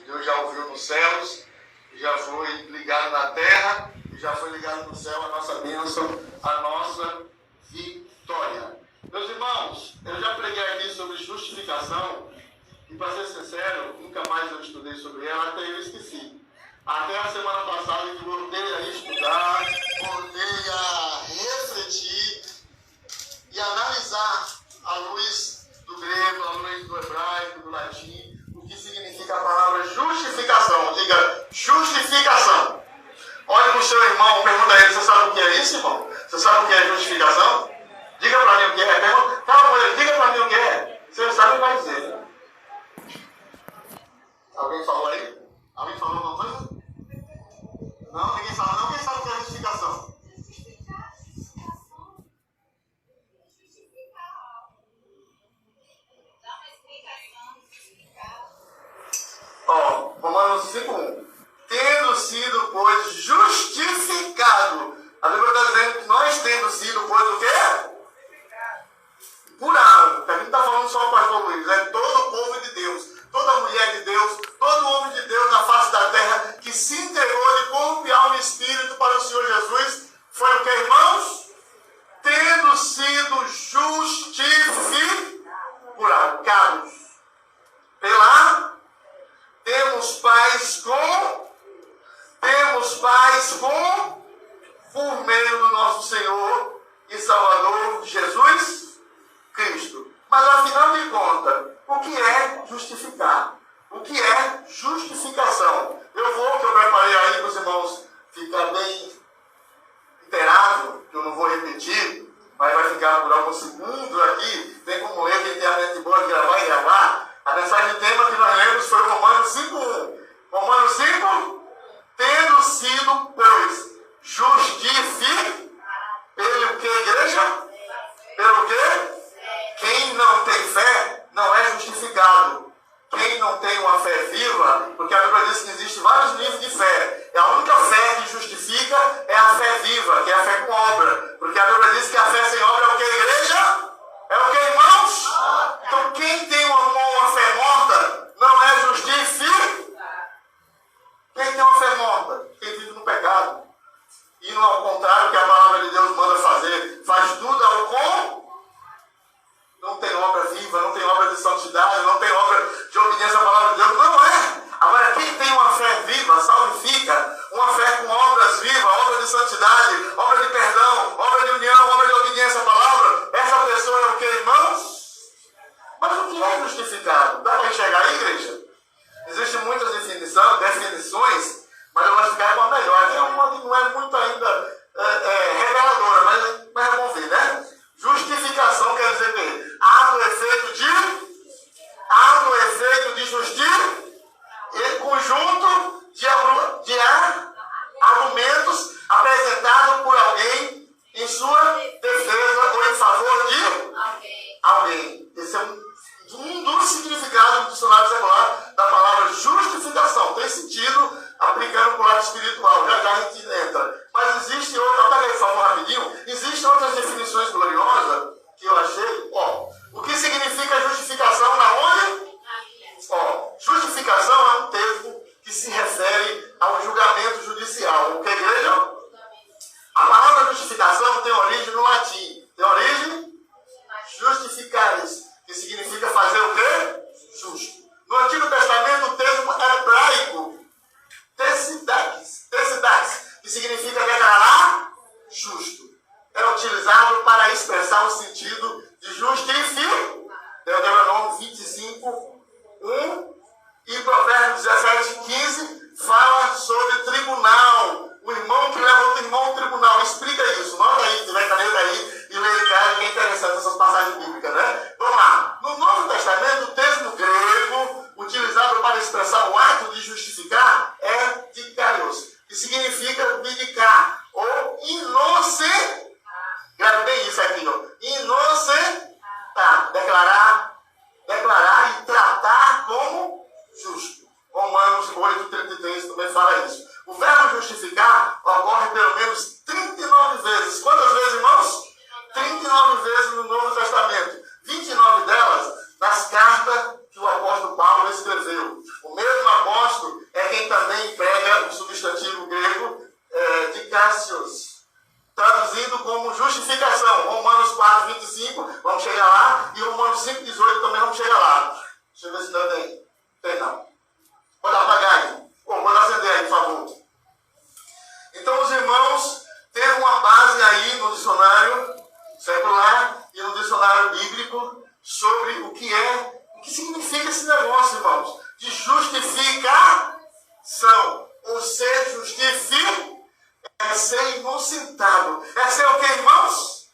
Deus já ouviu nos céus, já foi ligado na terra, já foi ligado no céu a nossa bênção, a nossa vitória. Meus irmãos, eu já preguei aqui sobre justificação e, para ser sincero, nunca mais eu estudei sobre ela, até eu esqueci. Até a semana passada que voltei a estudar, voltei a refletir e analisar à luz do grego, à luz do hebraico, do latim, o que significa a palavra justificação. Diga, justificação. Olhe para o seu irmão, pergunta a ele, você sabe o que é isso, irmão? Você sabe o que é justificação? Diga para mim o que é. Fala com ele, diga para mim o que é. Você sabe e vai dizer. Alguém falou aí? Alguém falou alguma coisa? Não, ninguém fala não. Quem sabe o que é justificação? Romanos 5:1. Tendo sido, pois, justificado. A Bíblia está dizendo que nós tendo sido, pois, o quê? Curado. A gente está falando só o pastor Luiz. É todo o povo de Deus, toda mulher de Deus, todo homem de Deus na face da terra que se entregou de corpo e alma e espírito para o Senhor Jesus. Foi o que, irmãos? Tendo sido justificados temos paz com por meio do nosso Senhor e Salvador Jesus Cristo. Mas afinal de contas, o que é justificar? O que é justificação? Que eu preparei aí para os irmãos ficar bem inteirados, que eu não vou repetir, mas vai ficar por alguns segundos aqui. Tem como ler, quem tem a mente boa de gravar e gravar. A mensagem de tema que nós lemos foi Romanos 5:1. Romanos 5, tendo sido, pois, justificado. Pelo que, igreja? Pelo que? Quem não tem fé não é justificado. Quem não tem uma fé viva, porque a Bíblia diz que existem vários níveis de fé. E a única fé que justifica é a fé viva, que é a fé com obra. Porque a Bíblia diz que a fé sem obra é o que, igreja? É o que, irmãos? Então quem tem uma fé morta não é justificado. Quem tem uma fé morta? Quem vive no pecado. E não ao contrário que a palavra de Deus manda fazer. Faz tudo ao contrário. Não tem obra viva, não tem obra de santidade, não tem obra de obediência à palavra de Deus. Não é. Agora, quem tem uma fé viva, salvifica, uma fé com obras vivas, obra de santidade, obra de perdão, obra de união, obra de obediência à palavra, essa pessoa é o que, irmãos? Mas o que é justificado? Dá para enxergar aí, igreja? Existem muitas definições, mas eu vou explicar uma melhor. Tem uma que não é muito ainda reveladora, mas vamos ver, né? Justificação quer dizer que há o efeito de justiça e conjunto de argumentos apresentados por alguém em sua defesa ou em favor de alguém. Esse é um dos significados do dicionário secular da palavra justificação. Tem sentido aplicando para o lado espiritual. Já a gente entra. Mas existe outra, pega aí, por favor, rapidinho. Existem outras definições gloriosas que eu achei. O que significa justificação na onde? Justificação é um termo que se refere ao julgamento judicial. O que, igreja? A palavra justificação tem origem no latim. Tem origem? Justificares, que significa fazer o quê? Justo. No Antigo Testamento, o termo hebraico tesidax, que significa declarar justo. É utilizado para expressar o sentido de justificar. Deuteronômio 25:1 e Provérbios 17:15 fala sobre tribunal. O irmão que leva outro irmão ao tribunal. Explica isso. Nota aí, tiver caneta aí e leia em casa, que é interessante essas passagens bíblicas, né? Vamos lá. No Novo Testamento, o termo grego utilizado para expressar o ato de justificar é dikaios, que significa vindicar ou inocentar. Grave bem isso aqui, inocentar. Declarar e tratar com nosso, irmãos, de justificação. Ou ser justificado é ser inocentado. É ser o que, irmãos?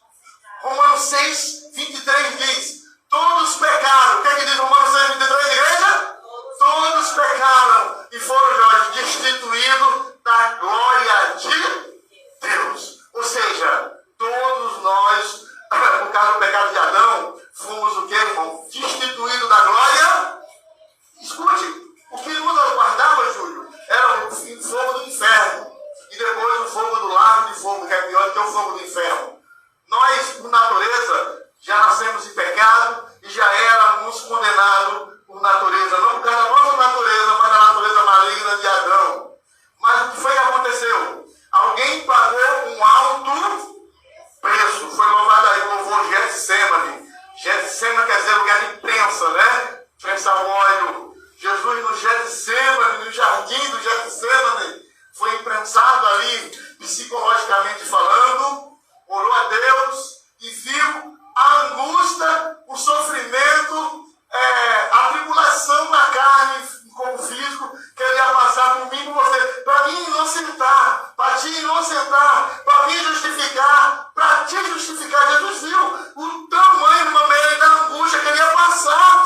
Romanos 6, 23 diz: todos pecaram. O que é que diz Romanos 6, 23, igreja? Todos pecaram e foram destituídos da glória de Deus. Ou seja, todos nós, por causa do pecado de Adão, fomos o que, irmão? Destituídos da glória. Escute, o que nos aguardava, Júlio, era o fogo do inferno. E depois o fogo do lago de fogo, que é pior do que o fogo do inferno. Nós, por natureza, já nascemos em pecado e já éramos condenados por natureza. Não por causa da nossa natureza, mas da natureza maligna de Adão. Mas o que foi que aconteceu? Alguém pagou um alto preço. Foi louvado aí o louvor Getsemane. Getsemane quer dizer lugar de prensa, né? Prensar o óleo. Jesus no Getsemane, no jardim do Getsemane, foi imprensado ali, psicologicamente falando, orou a Deus e viu a angústia, o sofrimento, a tribulação na carne, como físico, que ele ia passar por mim, por você, para me inocentar, para te inocentar, para me justificar, para te justificar. Jesus viu o tamanho, da angústia que ele ia passar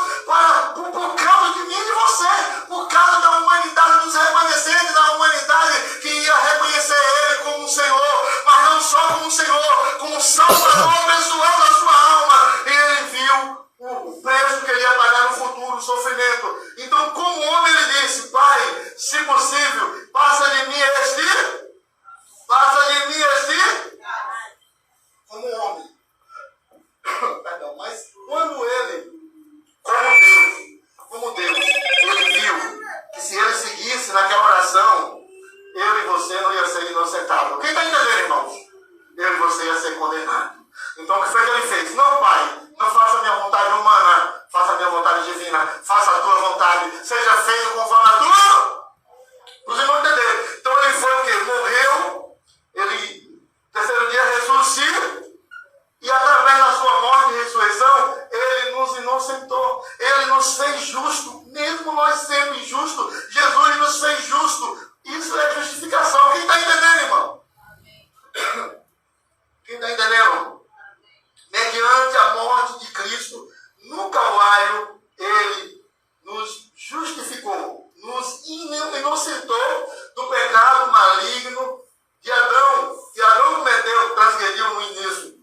por causa de mim e de você, por causa da humanidade, dos remanescentes da humanidade que ia reconhecer ele como um Senhor, mas não só como um Senhor, como um Salvador, abençoando a sua alma. E ele viu o preço que ele ia pagar no futuro, o sofrimento. Então, como homem, ele disse: Pai, se possível, passa de mim este. Como homem. Perdão, mas quando ele, como Deus, ele viu que se ele seguisse naquela oração, eu e você não ia ser inocentado. Quem está entendendo, irmãos? Eu e você ia ser condenado. Então, o que foi que ele fez? Não, Pai, não faça a minha vontade humana, faça a minha vontade divina, faça a tua vontade, seja feito conforme a tua. Os irmãos entenderam. Então, ele foi o quê? Morreu, ele, terceiro dia, ressuscita, e através da sua morte e ressurreição, ele nos inocentou, ele nos fez justo, mesmo nós sendo injustos, Jesus nos fez justo. Isso é justificação. Quem está entendendo, irmão? Quem está entendendo? Mediante a morte de Cristo, no Calvário, ele nos justificou, nos inocentou do pecado maligno de Adão, que Adão cometeu, transgrediu no início.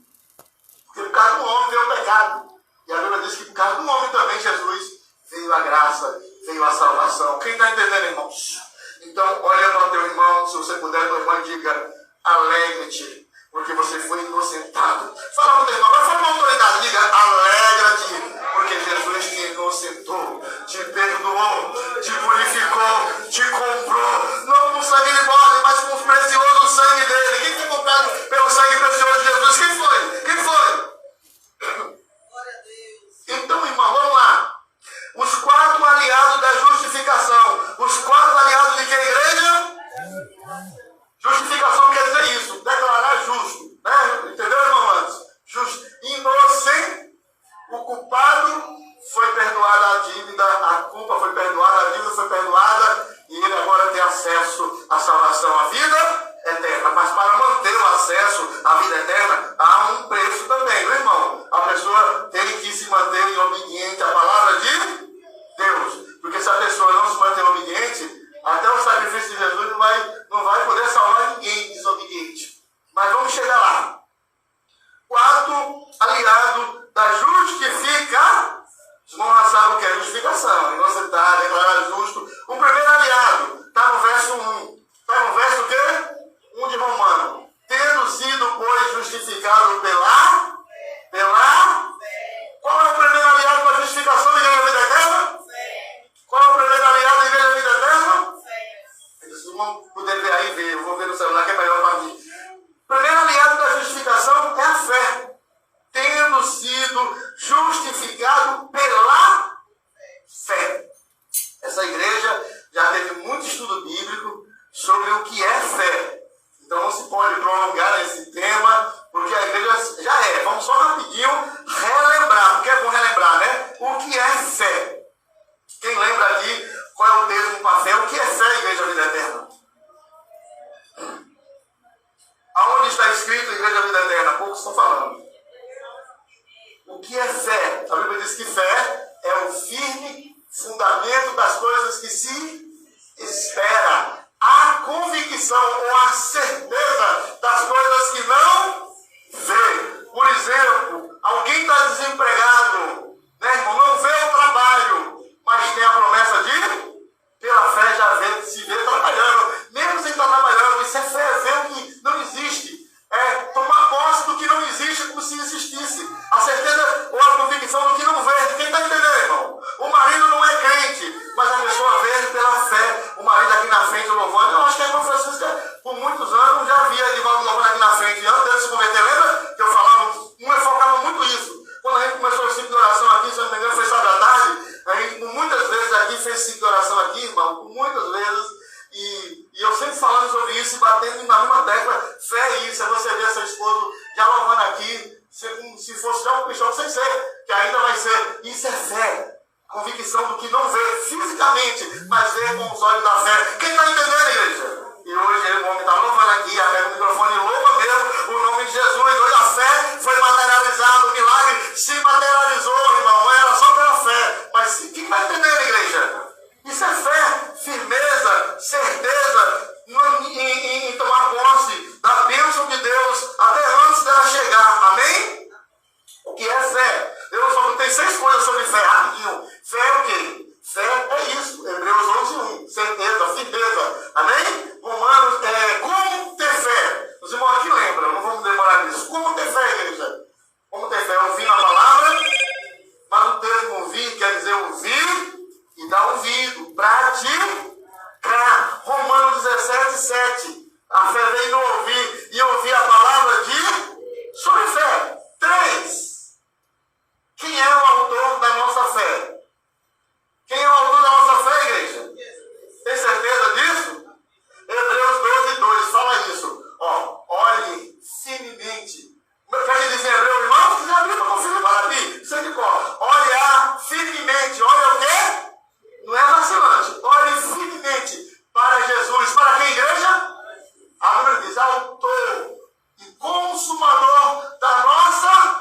Porque por causa do homem veio o pecado. E a Bíblia diz que por causa do homem também Jesus veio a graça, veio a salvação. Quem está entendendo, irmãos? Então, olha para o teu irmão, se você puder, teu irmão, diga: alegre-te, porque você foi inocentado. Fala para o teu irmão, mas fala para a autoridade, diga: alegra-te, porque Jesus te inocentou, te perdoou, te purificou, te comprou, não com sangue de bode, mas com o precioso sangue dele. Quem foi comprado pelo sangue precioso de Jesus? Quem foi? Quem foi? Então, irmão, vamos lá. Os 4 aliados da justificação. Os 4 aliados de que, igreja? Justificação quer dizer isso, declarar justo. Né? Entendeu, irmão? Antes? Justo. Inocente. O culpado foi perdoada a dívida, a culpa foi perdoada, a dívida foi perdoada, e ele agora tem acesso à salvação, à vida eterna. Mas para manter o acesso à vida eterna, há um preço também, meu irmão. A pessoa tem que se manter obediente à palavra de Deus. Porque se a pessoa não se manter obediente, até o sacrifício de Jesus não vai poder salvar ninguém desobediente. Mas vamos chegar lá. 4 aliado da justificação. Os irmãos já sabem o que é justificação. das coisas que se espera. A convicção ou a certeza das coisas que não vê. Por exemplo, alguém está desempregado, né, irmão? Não vê o trabalho, mas tem a promessa de, pela fé, já se vê trabalhando. Mesmo sem estar trabalhando, isso é fé, é ver o que não existe. É tomar posse do que não existe como se existisse. A certeza ou a convicção do que não vê. Quem está entendendo, irmão? O marido não é crente, mas a pessoa vê pela fé. O marido aqui na frente louvando. Eu acho que a irmã Francisca, por muitos anos, já via Edivaldo louvando aqui na frente. Antes de se converter, lembra que eu falava, focava muito isso. Quando a gente começou o ciclo de oração aqui, se não me engano, foi sábado à tarde, a gente por muitas vezes aqui fez ciclo de oração aqui, irmão, por muitas vezes. E eu sempre falando sobre isso e batendo na mesma tecla, fé é isso, é você ver seu esposo já louvando aqui, se fosse já um cristão, sem ser, que ainda vai ser. Isso é fé, convicção do que não vê fisicamente, mas vê com os olhos da fé. Quem está entendendo, igreja? E hoje o homem está louvando aqui, pega o microfone e louva mesmo o nome de Jesus. Hoje a fé foi materializada, o milagre se materializou, irmão. Não era só pela fé, mas quem está entendendo, igreja? Isso é fé, firmeza, certeza em tomar posse da bênção de Deus até antes dela chegar. Amém? O que é fé? Eu só botei 6 coisas sobre fé, rapidinho. Fé é o quê? Fé é isso. Hebreus 11:1. Certeza, firmeza. Amém? Romanos, como ter fé? Os irmãos aqui lembram, não vamos demorar nisso. Como ter fé, igreja? Como ter fé? Ouvir a palavra, mas o termo ouvir quer dizer ouvir e dar ouvido, praticar. Romanos 17:7. A fé vem do ouvir e ouvir a palavra de sobre fé. 3. Quem é o autor da nossa fé? Quem é o autor da nossa fé, igreja? Tem certeza disso? Hebreus 12:2 fala isso. Olhe firmemente. O que ele diz em Hebreus, irmão? Você já viu para conferir para mim? Isso aqui, olhar firmemente. Olha o quê? Não é vacilante. Olhe firmemente para Jesus. Para quem, igreja? A Bíblia diz, autor e consumador da nossa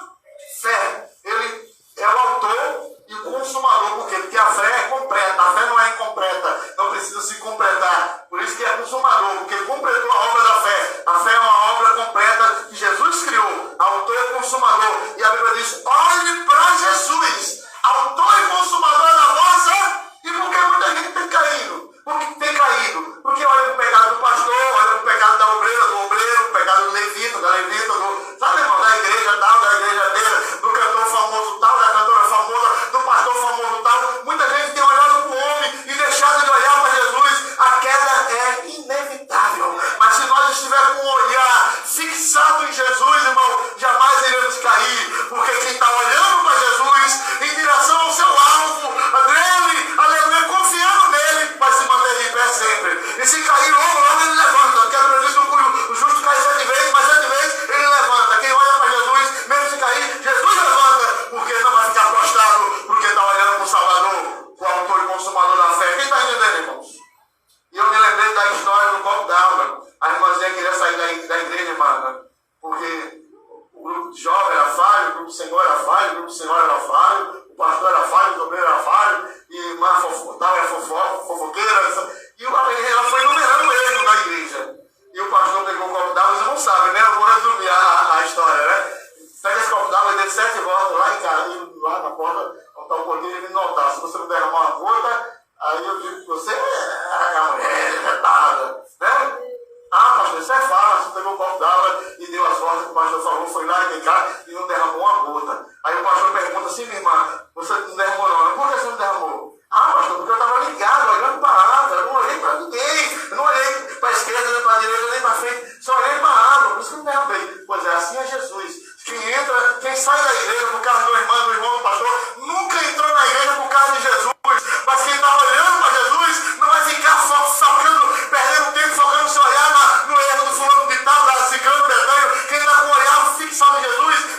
fé. Ele é o autor e o consumador. Por quê? Porque a fé é completa. A fé não é incompleta. Não precisa se completar. Por isso que é consumador. Porque ele completou a obra da fé. A fé é uma obra completa que Jesus criou. Autor e consumador. E a Bíblia diz, olhe para Jesus. Autor e consumador da nossa. E por que muita gente tem caído? Por que tem caído? Porque olha o pecado do pastor, olha o pecado da obreira, do obreiro, o pecado do levita, da levita, sabe, irmão, da igreja tal, da igreja dele, do cantor famoso tal, da cantora famosa, do pastor famoso tal. Muita gente tem olhado para o homem e deixado de olhar para Jesus. A queda é inevitável. Mas se nós estivermos com o olhar fixado em Jesus, irmão, jamais iremos cair. Porque quem está olhando para Jesus em direção ao seu alvo, dele, aleluia, confiando nele, vai se manter de pé sempre. E se cair logo ele levanta. Porque a Bíblia diz que o justo cai 7 vezes, mas 7 vezes ele levanta. Quem olha para Jesus, mesmo se cair, Jesus levanta. Porque não vai ficar prostrado, porque está olhando para o Salvador, o autor e consumador da fé. Quem está entendendo, irmãos? E eu me lembrei da história do copo d'água. A irmãzinha queria sair da igreja, irmã, porque o grupo de jovem era falho, o grupo de senhor era falho, o grupo de senhora era falho, o pastor era falho, o obreiro era falho, e a irmã tal era fofoqueira. E ela foi numerando o erro da igreja. E o pastor pegou o copo d'água, vocês não sabem, né? Eu vou resumir a história, né? Pega esse copo d'água e deu 7 voltas lá em casa, lá na porta, onde está o porteiro, ele notar. Se você não derramar uma gota, aí eu digo que você é a mulher retada, né? Ah, pastor, isso é fácil. Pegou o copo d'água e deu as voltas que o pastor falou, foi lá e vem cá e não derramou uma gota. Aí o pastor pergunta assim, minha irmã, você não derramou não? Por que você não derramou? Ah, pastor, porque eu estava ligado, olhando para a água, eu não olhei para ninguém, eu não olhei para a esquerda, nem para a direita, nem para frente, só olhei para a água, por isso que eu não derramei. Pois é, assim é Jesus. Quem sai da igreja por causa do irmão do pastor, nunca entrou na igreja por causa de Jesus. Mas quem está olhando para Jesus não vai ficar focando, perdendo tempo, focando seu olhar no erro do fulano de tal, da ciclano, Betânia. Quem está com o olhar fixado em Jesus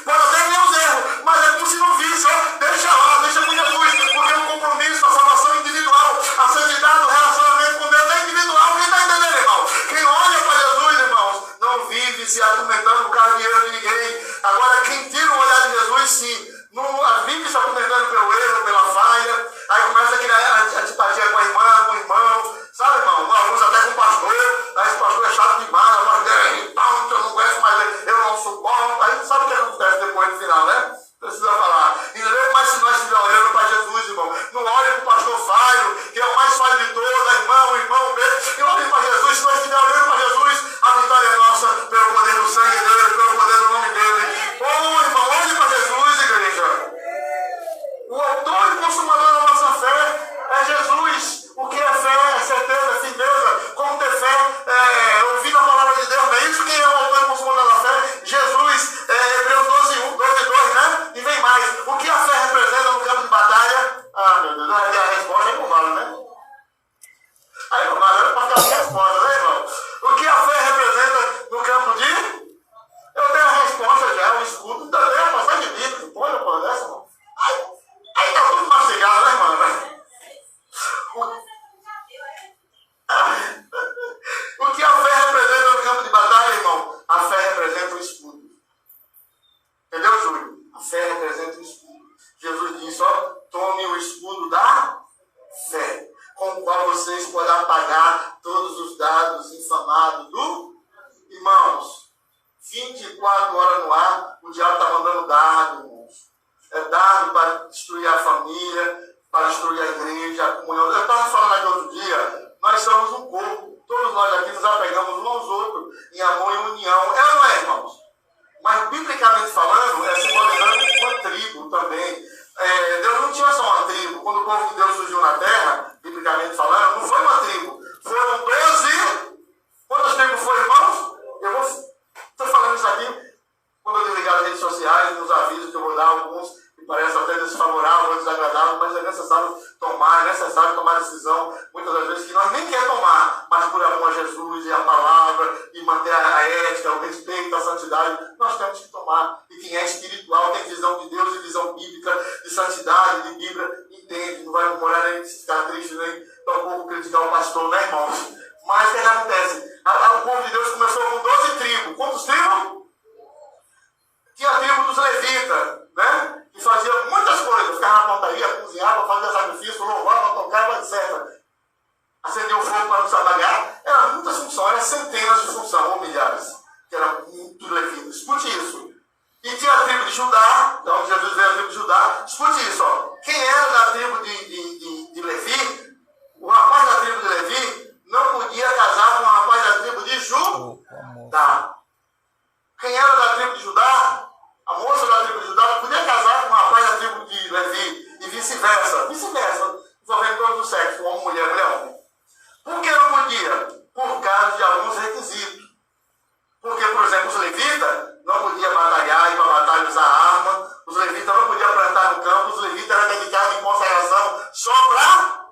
vocês podem apagar todos os dados infamados do... Irmãos, 24 horas no ar, o diabo está mandando dardo, irmãos. É dardo para destruir a família, para destruir a igreja, a comunhão. Eu estava falando aqui outro dia, nós somos um corpo. Todos nós aqui nos apegamos uns aos outros, em amor e união. É ou não é, irmãos? Mas, biblicamente falando, é simbolizando uma tribo também. Deus não tinha só uma tribo. Quando o povo de Deus surgiu na terra, biblicamente falando, não foi uma tribo. Foram 12. Quantas tribos foram, irmãos? Estou falando isso aqui quando eu desligar as redes sociais, nos avisos que eu vou dar, alguns que parecem até desfavoráveis ou desagradáveis, mas é necessário tomar decisão, muitas das vezes que nós nem queremos tomar, mas por amor a Jesus e a palavra, e manter a ética, o respeito, a santidade, nós temos que tomar. E quem é espiritual, tem visão de Deus e visão bíblica, de santidade, de Bíblia, entende, não vai morar nem ficar triste, nem tampouco criticar o pastor, né, irmãos? Mas o que acontece? O povo de Deus começou com 12 tribos. Quantos tribos? Tinha a tribo dos levitas, né? Que fazia muitas coisas. Ficava na pontaria, cozinhava, fazia sacrifício, louvava, tocava, etc. Acendia o fogo para não se apagar. Eram muitas funções, eram centenas de funções, ou milhares, que eram dos levitas. Escute isso. E tinha a tribo de Judá, então Jesus veio a tribo de Judá. Escute isso, ó. Quem era da tribo de Levi, o rapaz da tribo de Levi, não podia casar com o rapaz da tribo de Judá. Quem era da tribo de Judá, a moça da tribo de Judá, não podia casar com o rapaz da tribo de Levi, e vice-versa. Vice-versa, envolvendo todos os sexos, homem, mulher, homem. Por que não podia? Por causa de alguns requisitos. Porque, por exemplo, os levitas não podiam batalhar, ir para a batalha usar arma, os levitas não podiam plantar no campo, os levitas eram dedicados em consagração só para...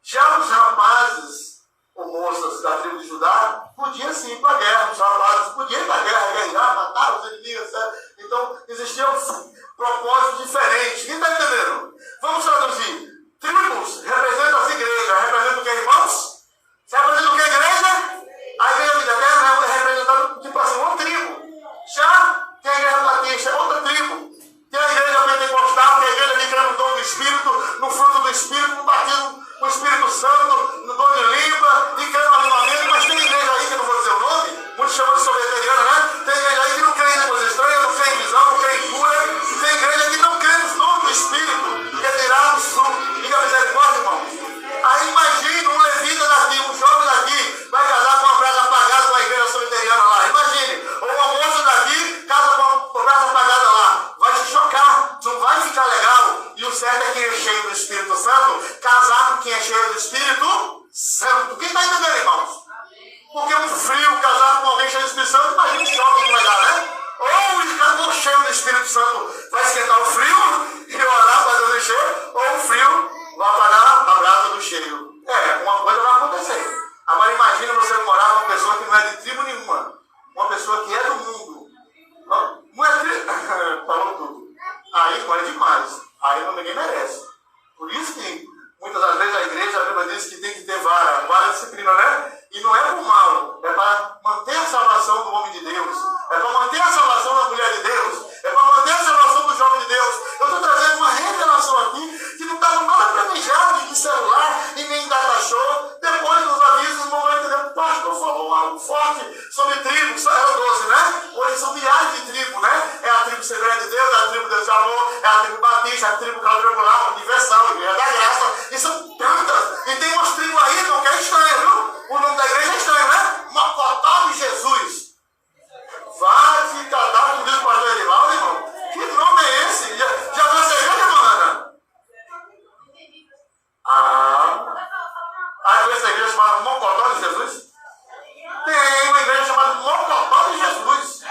Já os rapazes ou moças da tribo de Judá podiam sim ir para a guerra, os rapazes podiam ir para a guerra, guerrear, matar os inimigos, etc. Então, existiam propósitos diferentes. Quem está entendendo? Vamos traduzir. Tribos representam as igrejas. Representam o que, irmãos? Você representa o que, igreja? A igreja vida eterna é representada, tipo assim, uma tribo. Já tem a igreja batista, é outra tribo. Tem a igreja pentecostal, que é a igreja que crê no dom do Espírito, no fruto do Espírito, no batismo com o Espírito Santo, no dom de língua, e crê no avivamento. Mas tem igreja aí que eu não vou dizer o nome, muitos chamam de soberana, né? Tem igreja aí que não crê em línguas estranhas, não crê em visão, não crê em cura. Tem igreja que não crê nos dons do Espírito, que é tirar do sul. Diga misericórdia, irmão. Aí imagine um levita daqui, um jovem daqui, vai casar com uma brasa apagada com a igreja soberana lá. Imagine. Ou uma moça daqui, casa com uma brasa apagada lá. Vai te chocar, não vai ficar legal. E o certo é quem é cheio do Espírito Santo, casar com quem é cheio do Espírito Santo. Quem está entendendo, irmãos? Porque um frio, casar com alguém cheio do Espírito Santo, imagina o choque que vai dar, né? Ou o cheio do Espírito Santo vai esquentar o frio e orar para Deus encher, ou o frio vai apagar a brasa do cheio. Uma coisa vai acontecer. Agora imagina você morar com uma pessoa que não é de tribo nenhuma, uma pessoa que é do mundo. Não é tribo. Falou tudo. Aí não é demais. Aí ninguém merece. Por isso que muitas das vezes a igreja, a Bíblia diz que tem que ter vara disciplina, né? E não é por mal, é para manter a salvação do homem de Deus, é para manter a salvação da mulher de Deus, é para manter a salvação do jovem de Deus. Eu estou trazendo uma revelação aqui que não estava nada planejado de celular e nem data show. Depois dos avisos, não vai entender. O pastor falou algo forte sobre tribo, só era 12, né? Hoje são milhares de tribos, né? É a tribo Segredo de Deus, é a tribo Deus de Amor, é a tribo Batista, é a tribo Quadrangular, Universal, Igreja da Graça, e são tantas. E tem umas tribos aí, não, que é estranho, viu? O nome da igreja é estranho, né? Mocotó de Jesus. Vai se cadar, como diz o pastor Edivaldo, irmão. Que nome é esse? Já viu essa igreja, irmã Ana? Aí essa igreja chamada Mocotó de Jesus? Tem uma igreja chamada Mocotó de Jesus.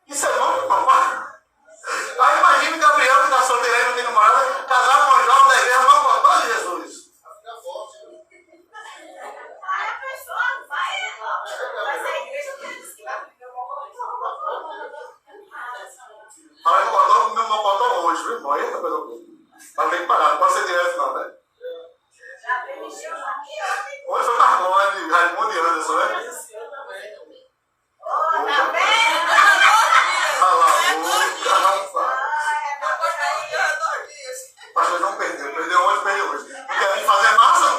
Isso é nome, irmão? Aí imagina o Gabriel, que está solteiro aí, não tem namorada, casar com um jovem da igreja Mocotó de Jesus. Fala Mocotó, o meu Mocotó hoje, viu, irmão? Eita coisa boa. Mas tem que parar, não pode ser direto não, né? Hoje foi Marconi, Raimundo e Anderson, né? Cala a boca, rapaz. Pastor João perdeu hoje. Não quer vir fazer massa,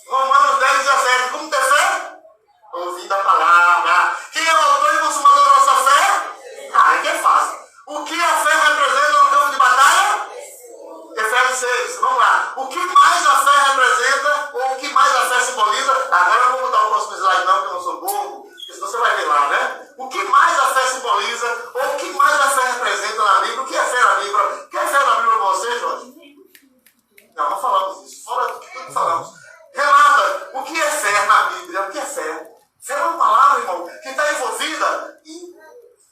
Romanos 10:17. Como ter fé? Ouvindo a palavra. Quem é o autor e consumador da nossa fé? Que é fácil. O que a fé representa no campo de batalha? Efésios 6. Vamos lá. O que mais a fé representa, ou o que mais a fé simboliza? Agora eu não vou botar o próximo slide não, porque eu não sou bobo, porque senão você vai ver lá, né? O que mais a fé simboliza, ou o que mais a fé representa na Bíblia? O que é fé na Bíblia? O que é fé na Bíblia para você, Jorge? Não falamos isso. Fora do que falamos. Renata, o que é fé na Bíblia? O que é fé? Fé é uma palavra, irmão, que está envolvida em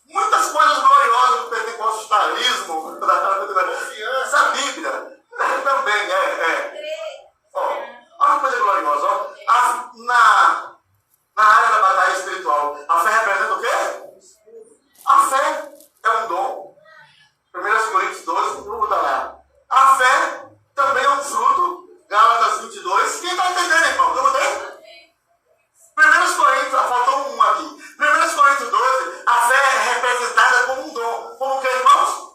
muitas coisas gloriosas do pentecostalismo, da confiança, a Bíblia também olha uma coisa gloriosa. Na área da batalha espiritual, a fé representa o quê? A fé é um dom. 1 Coríntios 12, vou botar lá. A fé também é um fruto. Gálatas 22. Quem está entendendo, irmão? Eu botei? 1 Coríntios, faltou um aqui. 1 Coríntios 12, a fé é representada como um dom. Como o que, irmãos?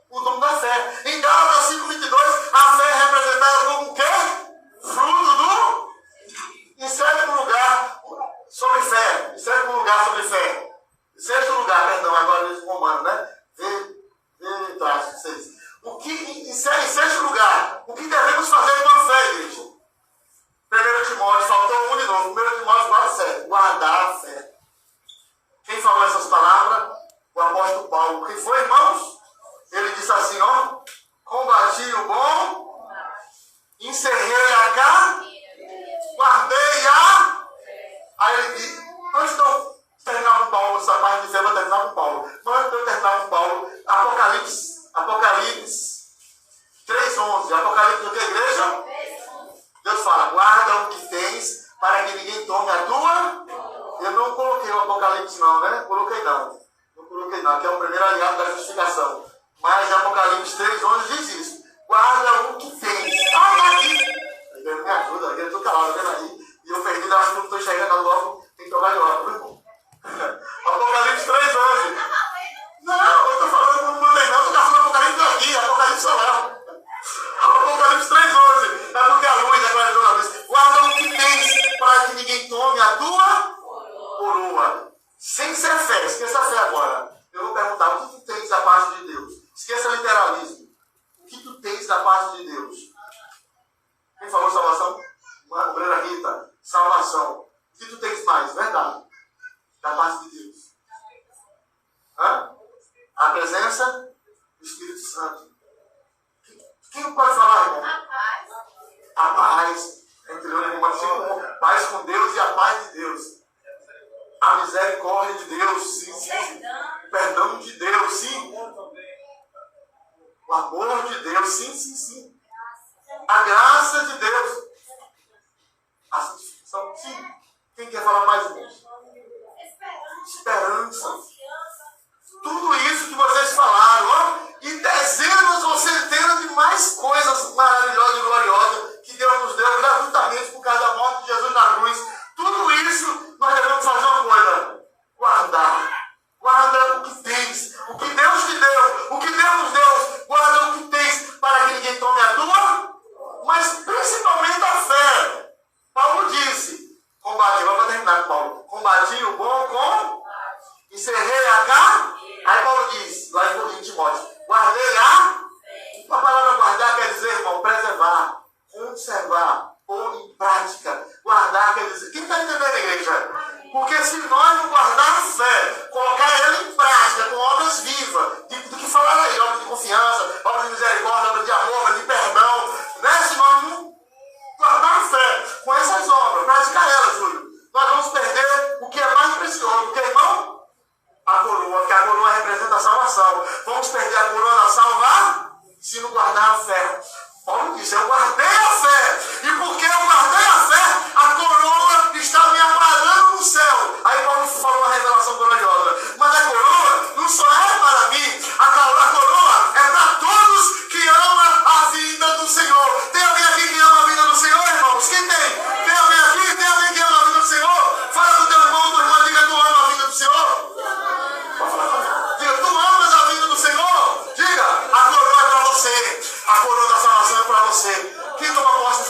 O dom da fé. Em Gálatas 5:22, a fé é representada como o quê? Fruto do... Em sétimo lugar, sobre fé. Em sétimo lugar, sobre fé. Em sexto lugar, perdão, agora eles romano, né? Vê traço, 6. Em sexto lugar, o que devemos fazer com a fé, igreja? 1 Timóteo, faltou um de novo. 1 Timóteo 4:7. Guardar a fé. Quem falou essas palavras? O apóstolo Paulo. Quem foi, irmãos? Ele disse assim, combati o bom, encerrei a carne, guardei a... Aí ele disse, antes de eu terminar com Paulo, essa parte de fé, eu vou terminar com Paulo. Mas antes de eu terminar com Paulo, Apocalipse 3:11. Apocalipse do que, igreja? Deus fala, guarda o que tens, para que ninguém tome a tua... Eu não coloquei o Apocalipse não, né? Coloquei não, que é o primeiro aliado da justificação. Mas Apocalipse 3:11 diz isso. Guarda o que tens. Tá aqui. Deus me ajuda, eu estou calado, vendo aí. E eu perdi, acho que não estou enxergando logo, tem que tomar de óculos, irmão. Apocalipse 3:11. Não, eu estou falando com o mundo aí, não. Eu estou falando Apocalipse aqui, Apocalipse solar. Apocalipse 3:11. É porque a luz, a claridade da luz. Guarda o que tens, para que ninguém tome a tua coroa. Sem ser fé, esqueça a fé agora. Eu vou perguntar, o que tu tens da parte de Deus? Esqueça o literalismo. O que tu tens da parte de Deus? Quem falou salvação? Obreira Rita. Salvação. O que tu tens mais? Verdade. Da parte de Deus. A presença do Espírito Santo. Quem pode falar, irmão? A paz. Entre o paz com Deus e a paz de Deus. A misericórdia de Deus, sim. Perdão de Deus, sim. O amor de Deus, sim. A graça de Deus. A santificação, sim. Quem quer falar mais, irmãos? Esperança. Tudo isso que vocês falaram, e dezenas ou centenas de mais coisas maravilhosas e gloriosas que Deus nos deu gratuitamente por causa da morte de Jesus na cruz. Tudo isso nós devemos fazer uma coisa: guardar. Guarda o que tens, o que Deus te deu, o que Deus nos deu. Guarda o que tens, para que ninguém tome a tua, mas principalmente a fé. Paulo disse: combati, vamos terminar com Paulo. Combati o bom com, encerrei a carne. Aí Paulo diz, lá em Timóteo, guardei a palavra guardar quer dizer, irmão, preservar, conservar, pôr em prática. Guardar quer dizer, quem está entendendo, igreja? Porque se nós não guardar a fé, colocar ela em prática, com obras vivas, do que falar aí, obras de confiança, obras de misericórdia, obras de amor, obras de perdão, né? Se nós não guardar a fé com essas obras, praticar elas, Júlio, nós vamos perder o que é mais precioso, porque, irmão, a coroa, que a coroa representa a salvação. Vamos perder a coroa da salvação se não guardar a fé. Paulo disse, eu guardei a fé. E por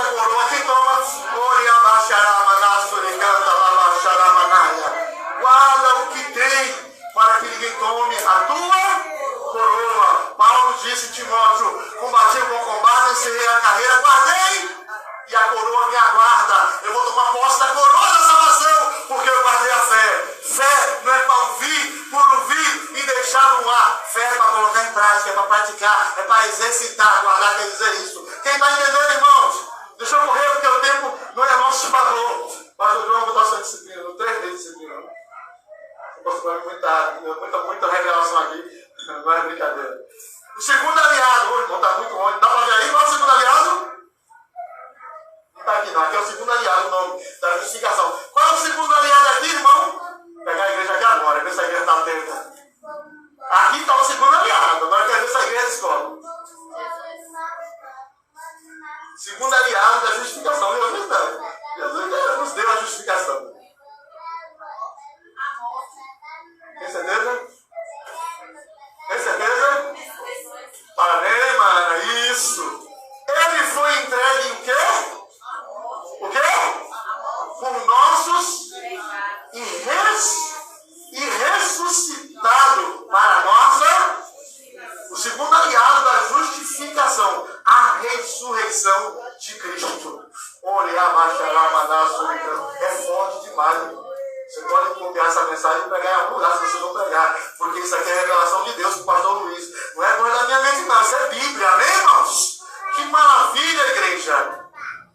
essa coroa. Quem toma, guarda o que tem, para que ninguém tome a tua coroa. Paulo disse, Timóteo, combati o bom combate, encerrei a carreira, guardei, e a coroa me aguarda. Eu vou tomar posse da coroa da salvação, porque eu guardei a fé. Fé não é para ouvir, por ouvir e deixar no ar. Fé é para colocar em prática, é para praticar, é para exercitar, guardar, quer dizer isso. Quem está entendendo, irmãos? Deixa eu correr, porque o tempo não é a nosso favor. Mas o João botou essa disciplina, 3 vezes disciplina. Muita revelação aqui, não é brincadeira. O segundo aliado, o irmão está muito longe. Dá para ver aí? Qual é o segundo aliado? Não está aqui não, aqui é o segundo aliado, o nome da justificação. Qual é o segundo aliado aqui, irmão? Pegar a igreja aqui agora, ver se a igreja está atenta. Aqui está o segundo aliado, agora quer ver se a igreja descobre. Segundo aliado da justificação, Jesus não. Jesus nos deu a justificação. Tem certeza? Tem certeza? Parabéns, mano, isso. Ele foi entregue em quê? O quê? Por nossos e ressuscitado para a nossa. O segundo aliado da justificação, a ressurreição de Cristo. É forte demais, irmão. Você pode copiar essa mensagem e pregar em algum lugar, se você não pregar. Porque isso aqui é a revelação de Deus para o pastor Luiz. Não é coisa da minha mente, não. Isso é Bíblia. Amém, irmãos? Que maravilha, igreja.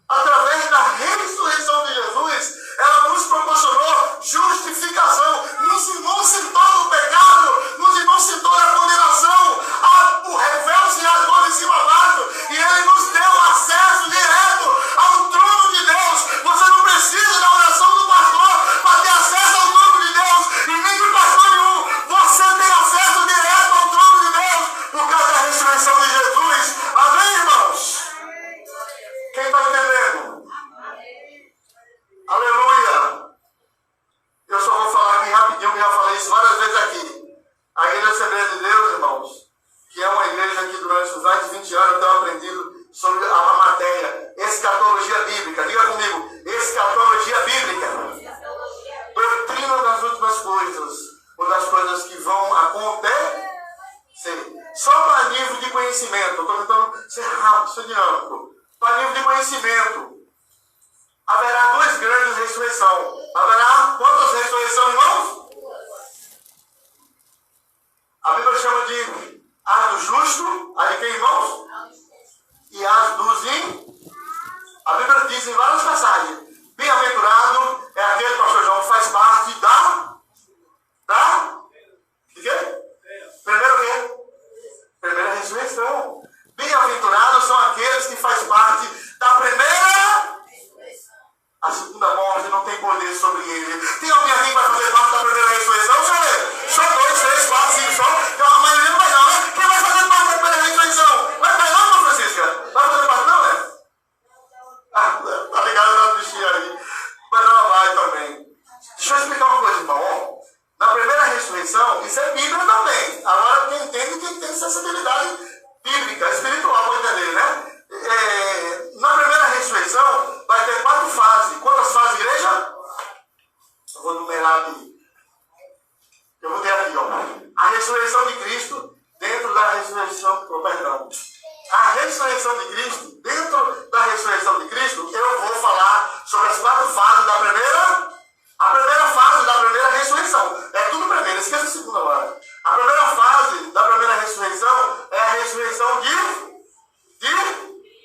Através da ressurreição de Jesus, ela nos proporcionou justificação. Nos inuncitou do pecado. Nos inuncitou da condenação. O véu se rasgou de cima a baixo. E Ele nos deu acesso direto ao trono de Deus. Você não precisa da oração do pastor para ter acesso ao trono de Deus. E nem do pastor nenhum. Você tem acesso direto ao trono de Deus por causa da ressurreição de Jesus. Amém, irmãos? Quem está entendendo? Aleluia! Eu só vou falar aqui rapidinho, que já falei isso várias vezes aqui. A Igreja Assembleia de Deus, irmãos, que é uma igreja que durante os mais de 20 anos eu tenho aprendido sobre a matéria escatologia bíblica. Diga comigo, escatologia bíblica. Doutrina das últimas coisas, ou das coisas que vão acontecer. Só para nível de conhecimento, estou tentando ser rápido, ser dinâmico. Para nível de conhecimento, haverá 2 grandes ressurreições. Haverá quantas ressurreições, irmãos? A Bíblia chama de as do justo, a de quem, irmãos? E as dos ímpios. A Bíblia diz em várias passagens: bem-aventurado é aquele, pastor João, que faz parte de quê? Primeiro o quê? Primeira ressurreição. Bem-aventurados são aqueles que fazem parte da primeira. A segunda morte não tem poder sobre ele. Tem alguém aqui que vai fazer parte da primeira ressurreição? Só 2, 3, 4, 5 só. Então a maioria não vai não, né? Quem vai fazer parte da primeira ressurreição? Vai não, irmã Francisca? Vai fazer parte não, né? Tá ligado na bichinha aí. Mas ela vai também. Deixa eu explicar uma coisa, irmão. Na primeira ressurreição, isso é Bíblia também. Agora quem entende, quem tem sensibilidade bíblica, espiritual, para entender, né? Na primeira ressurreição vai ter 4 fases. Quantas fases, igreja? Eu vou numerar aqui. Eu vou ter aqui, ó. A ressurreição de Cristo dentro da ressurreição. Perdão. A ressurreição de Cristo, dentro da ressurreição de Cristo, eu vou falar sobre as 4 fases da primeira. A primeira fase da primeira ressurreição. É tudo primeiro, esqueça a segunda agora. A primeira fase da primeira ressurreição é a ressurreição de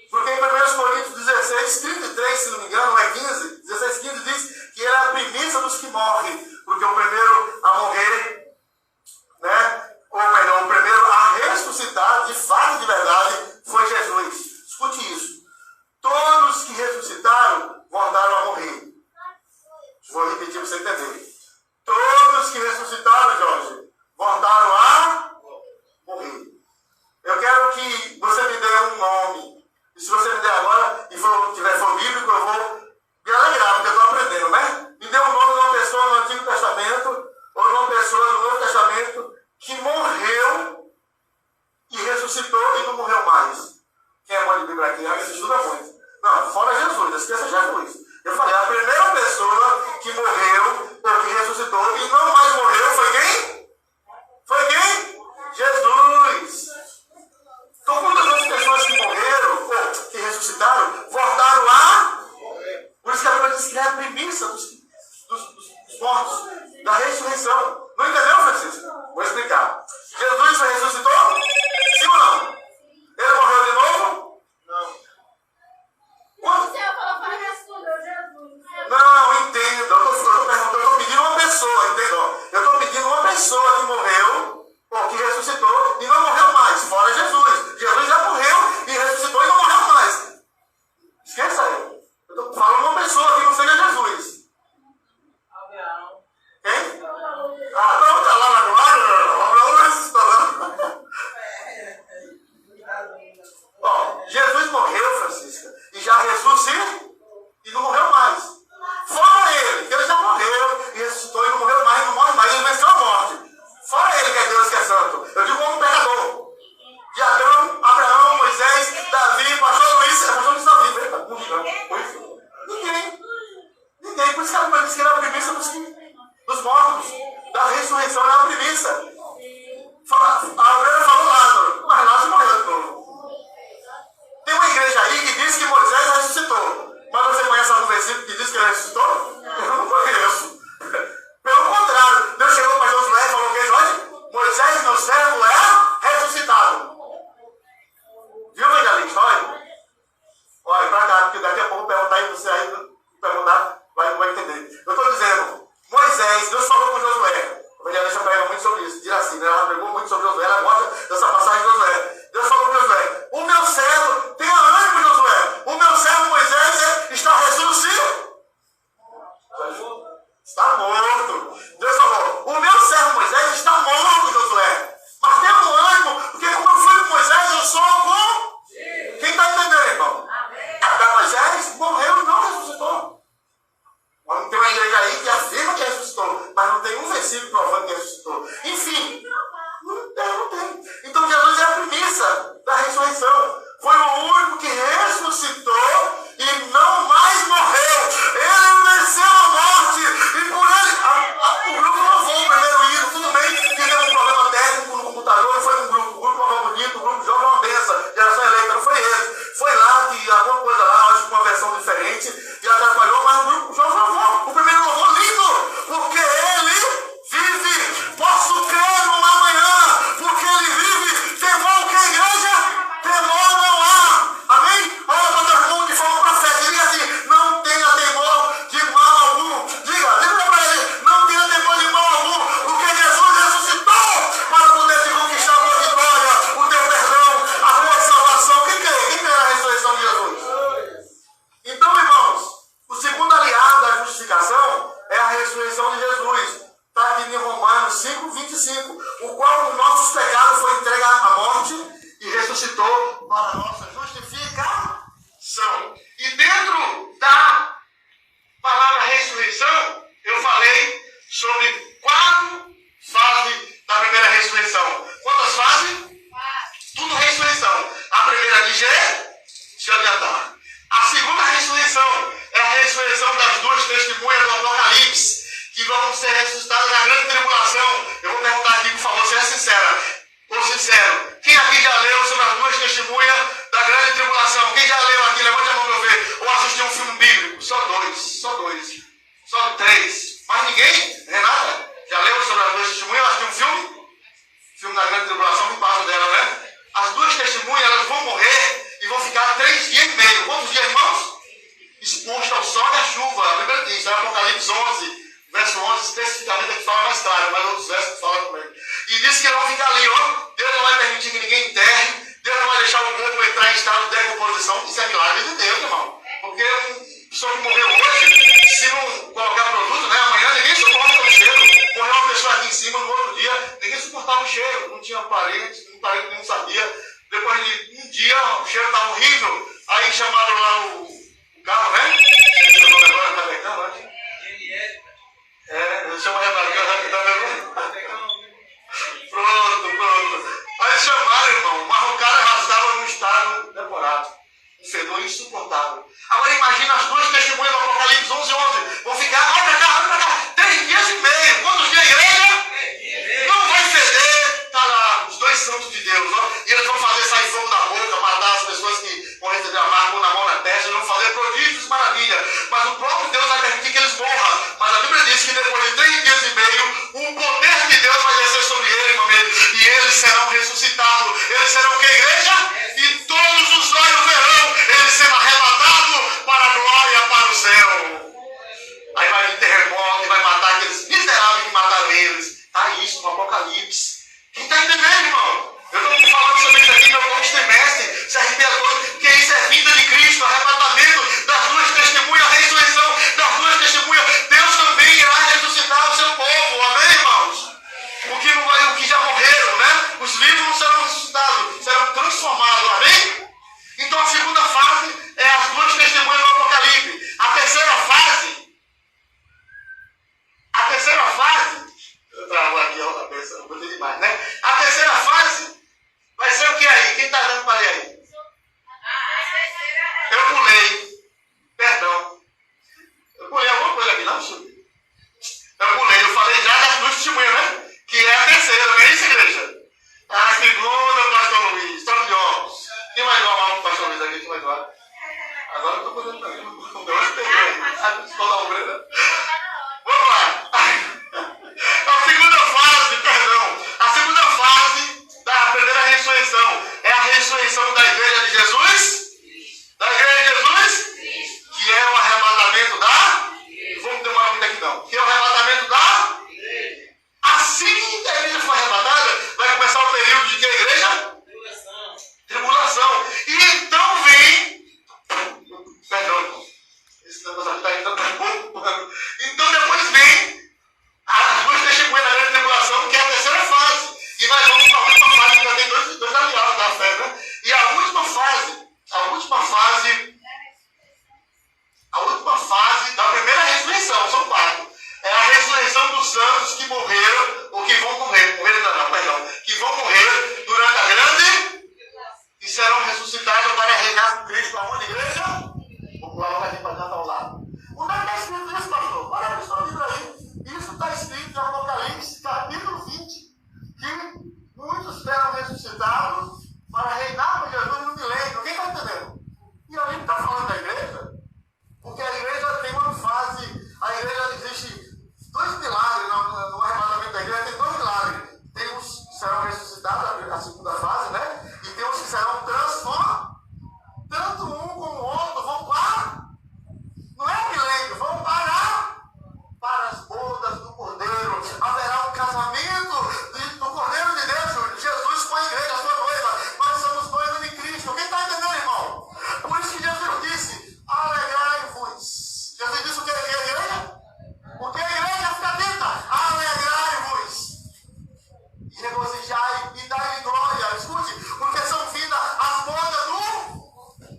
porque em 1 Coríntios 16, 33, se não me engano, é 15, 16, 15 diz que ele é a primícia dos que morrem, porque o primeiro a morrer, né? Ou melhor, o primeiro a ressuscitar, de fato, de verdade, foi Jesus. Escute isso. Todos que ressuscitaram voltaram a morrer. Vou repetir para você entender. Todos que ressuscitaram, Jorge, voltaram a morrer. Eu quero que você me dê um nome. E se você me der agora e for bíblico, eu vou me alegrar. esqueça Jesus. Eu falei, a primeira pessoa que morreu, ou que ressuscitou, e não mais morreu, foi quem? Foi quem? Jesus. Então, quantas outras pessoas que morreram, ou que ressuscitaram, voltaram lá? Por isso que a Bíblia diz que é a premissa dos mortos, da ressurreição. Não entendeu, Francisco? Vou explicar. Jesus ressuscitou? Sim ou não? Ele morreu de novo? Não. Não, entenda. Eu estou pedindo uma pessoa, entendeu? Eu estou pedindo uma pessoa que morreu, ou que ressuscitou, e não morreu mais, fora Jesus. Jesus já morreu e ressuscitou e não morreu mais. Esqueça aí. Eu estou falando uma pessoa que não seja Jesus. Quem? Ah, não, está lá na glória. Não ressuscitou, não. Ó, Jesus morreu, Francisca, e já ressuscitou e não morreu mais. Fora ele, que ele já morreu e ressuscitou e não morreu mais, não morre mais, ele venceu a morte. Fora ele, que é Deus, que é santo. Eu digo como pecador. De Adão, Abraão, Moisés, Davi, pastor Luiz, pastor Luiz Davi, eita, não. Ninguém. Por isso que a Bíblia diz que ele é a premissa dos mortos. Da ressurreição é a premissa. A Aurélia falou Lázaro, mas Lázaro morreu de novo. Tem uma igreja aí que diz que Moisés ressuscitou. Mas você conhece algum versículo que diz que ele ressuscitou? Eu não conheço. Pelo contrário, Deus chegou para Josué e falou o que, Jorge? Moisés, meu servo, é ressuscitado. Viu, evangelista? Olha pra cá, porque daqui a pouco perguntar aí, você aí perguntar, vai entender. Eu estou dizendo, Moisés, Deus falou com Josué. O evangelista prega muito sobre isso. Diz assim, né? Ela pregou muito sobre Josué, ela gosta dessa passagem de Josué. Deus falou com Josué, o meu servo, tenha ânimo, Josué, o meu servo Moisés está ressuscitado. Está morto. Deus falou, o meu servo Moisés está morto, Josué. Mas tenha um ânimo, porque como eu fui com Moisés, eu sou com... Quem está entendendo, irmão? Até Moisés morreu e não ressuscitou. Tem uma igreja aí que afirma que ressuscitou, mas não tem um versículo provando que ressuscitou. Enfim, não tem. Então Jesus é a premissa da ressurreição. Foi o único que ressuscitou e não mais morreu. Ele venceu a morte. E por ele, o grupo não foi o primeiro hino. Tudo bem que teve um problema técnico no computador, não foi um grupo. O grupo estava bonito, o grupo joga uma benção. Geração eleita, não foi ele. Foi lá que alguma coisa lá, acho que uma versão diferente, e atrapalhou, mas o grupo joga louvor. O primeiro louvor lindo, porque ele vive. Posso crer no amanhã, porque ele vive. Temor que a igreja? Temor não há. Amém? Olha para o teu irmão de forma profética. Diga assim, não tenha temor de mal algum. Diga para ele, não tenha temor de mal algum, porque Jesus ressuscitou para poder te conquistar a tua vitória, o teu perdão, a tua salvação. Quem crê na ressurreição de Jesus? Então, irmãos, o segundo aliado da justificação é a ressurreição de Jesus. Está aqui em Romanos 5:25, o qual os nossos pecados foi entregue à morte e ressuscitou para a nossa justificação. E dentro da palavra ressurreição, eu falei sobre 4 fases da primeira ressurreição. Quantas fases? Tudo ressurreição. A primeira de deixa eu adiantar. A segunda ressurreição é a ressurreição das 2 testemunhas do Apocalipse, que vão ser ressuscitadas na grande tribulação. Eu vou perguntar aqui, por favor, seja sincera. Ou sincero. Quem aqui já leu sobre as 2 testemunhas da grande tribulação? Quem já leu aqui? Levante a mão para eu ver. Ou assistiu um filme bíblico? Só 2. Só 3. Mas ninguém? Renata? Já leu sobre as 2 testemunhas? Assistiu um filme? Filme da grande tribulação, que passa dela, né? As 2 testemunhas, elas vão morrer e vão ficar 3 dias e meio. Quantos dias, irmãos? Exposto ao sol e à chuva. A Bíblia diz, é Apocalipse 11, verso 11, especificamente é que fala mais claro, mas outros versos falam também. E diz que eles vão ficar ali, ó. Deus não vai permitir que ninguém enterre, Deus não vai deixar o corpo entrar em estado de decomposição. Isso é milagre de Deus, irmão. Porque uma pessoa que morreu hoje, se não colocar produto, né, amanhã ninguém suporta o cheiro. Morreu uma pessoa aqui em cima, no outro dia, ninguém suportava o cheiro. Não tinha parente não sabia. Depois de um dia, o cheiro estava horrível. Aí chamaram lá o carro, né? Eu não lembro agora, tá pegando, né? Eu chamo a Renata, tá vendo? Pronto. Aí chamaram, irmão, mas o cara já estava num estado demorado. Um fedor insuportável. Agora imagina as 2 escola obreira. Vamos lá. A segunda fase, perdão. A segunda fase da primeira ressurreição é a ressurreição da igreja de Jesus. Da igreja de Jesus, que é o arrebatamento da. Vamos demorar muito aqui não. Que é o arrebatamento da. Assim que a igreja for arrebatada, vai começar o período de que a igreja? Tribulação. E então vem. Perdão, esse negócio está entrando. Então depois vem as duas testemunhas da grande tribulação, que é a terceira fase. E nós vamos para a última fase, que já tem dois aliados da fé, né? E a última fase da primeira ressurreição, são 4. É a ressurreição dos santos que morreram, ou que vão morrer, que vão morrer durante a grande e serão ressuscitados para reinar com Cristo. Aonde, igreja? Vou pular logo aqui para cantar ao lado. Onde é que está escrito isso, pastor? Olha a questão livro aí. Isso está escrito em Apocalipse, capítulo 20, que muitos serão ressuscitados para reinar com Jesus no milênio. Quem está entendendo? E ali está falando da igreja, porque a igreja tem uma fase, a igreja existe 2 milagres no arrebatamento da igreja, tem 2 milagres. Tem uns que serão ressuscitados, a segunda fase, né? E tem uns que serão transformados. Tanto um como o outro vão para, não é milênio, vão para as bodas do Cordeiro. Haverá um casamento do Cordeiro de Deus, Jesus com a igreja, a sua noiva. Nós somos noivos de Cristo. Quem está entendendo, irmão? Por isso que Jesus disse, alegrai-vos. Jesus disse o que é a igreja? Porque a igreja fica atenta, alegrai-vos. E regozijai e dai glória. Escute, porque são vindas as bodas do...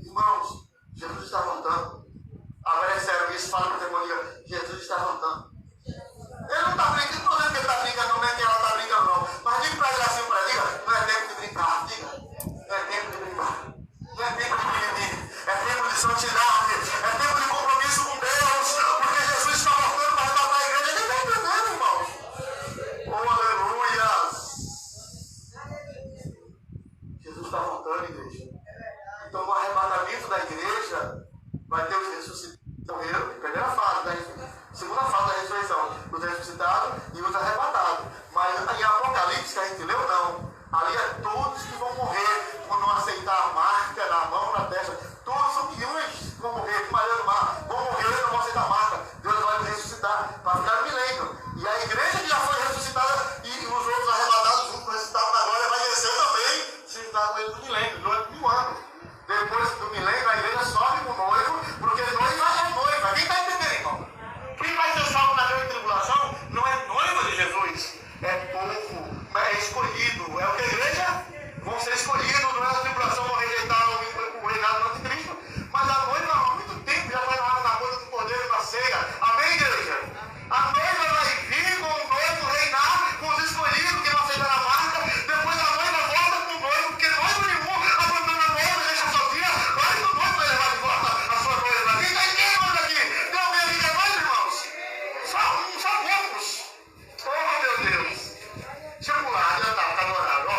Irmãos, Jesus está voltando. Agora é sério, isso fala para o demônio, Jesus está voltando. Ele não está brincando, não é que ele está brincando, não é que ela está brincando, não. Mas diga para ele assim, para ele, não é tempo de brincar, diga. Não é tempo de brincar. Não é tempo de mimimi. É tempo de santidade. É tempo de compromisso com Deus. Porque Jesus está voltando para arrebatar a igreja. Ele está entendendo, irmãos. Oh, aleluia. Jesus está voltando, igreja. Então, no arrebatamento da igreja, vai ter os ressuscitados. Primeira fase da segunda fase da ressurreição, os ressuscitados e os arrebatados. Mas em Apocalipse, que a gente leu, não. Ali é todos que vão morrer por não aceitar a marca na mão, na testa. Todos são milhões que vão morrer, que maneira do mar. Vão morrer, não vão aceitar a marca. Deus vai nos ressuscitar para ficar no milênio. E a igreja que já foi ressuscitada e os outros arrebatados juntos ressuscitados na glória vai descer também, se está com ele no milênio, durante 1000 anos. Depois do milênio, a igreja sobe com o noivo, porque noiva é noiva. Quem está entendendo, irmão? Quem vai ser salvo na grande tribulação não é noiva de Jesus, é povo, é escolhido. É o que a igreja vão ser escolhidos, não é a tribulação, vão rejeitar o reinado do anticristo. Mas a noiva há muito tempo já foi na boda do Cordeiro na ceia. Amém, igreja? A noiva vai vir com o noivo reinar com os escolhidos que não aceitaram a marca. Depois a noiva volta com o noivo, porque noivo nenhum abandona a noiva e deixa sozinha. Mas o noivo vai levar de volta a sua noiva. Quem está entendendo aqui? Tem alguém aqui que é mais, irmãos? Só poucos. Oh, meu Deus. Deixa eu pular, já está no horário. Ó.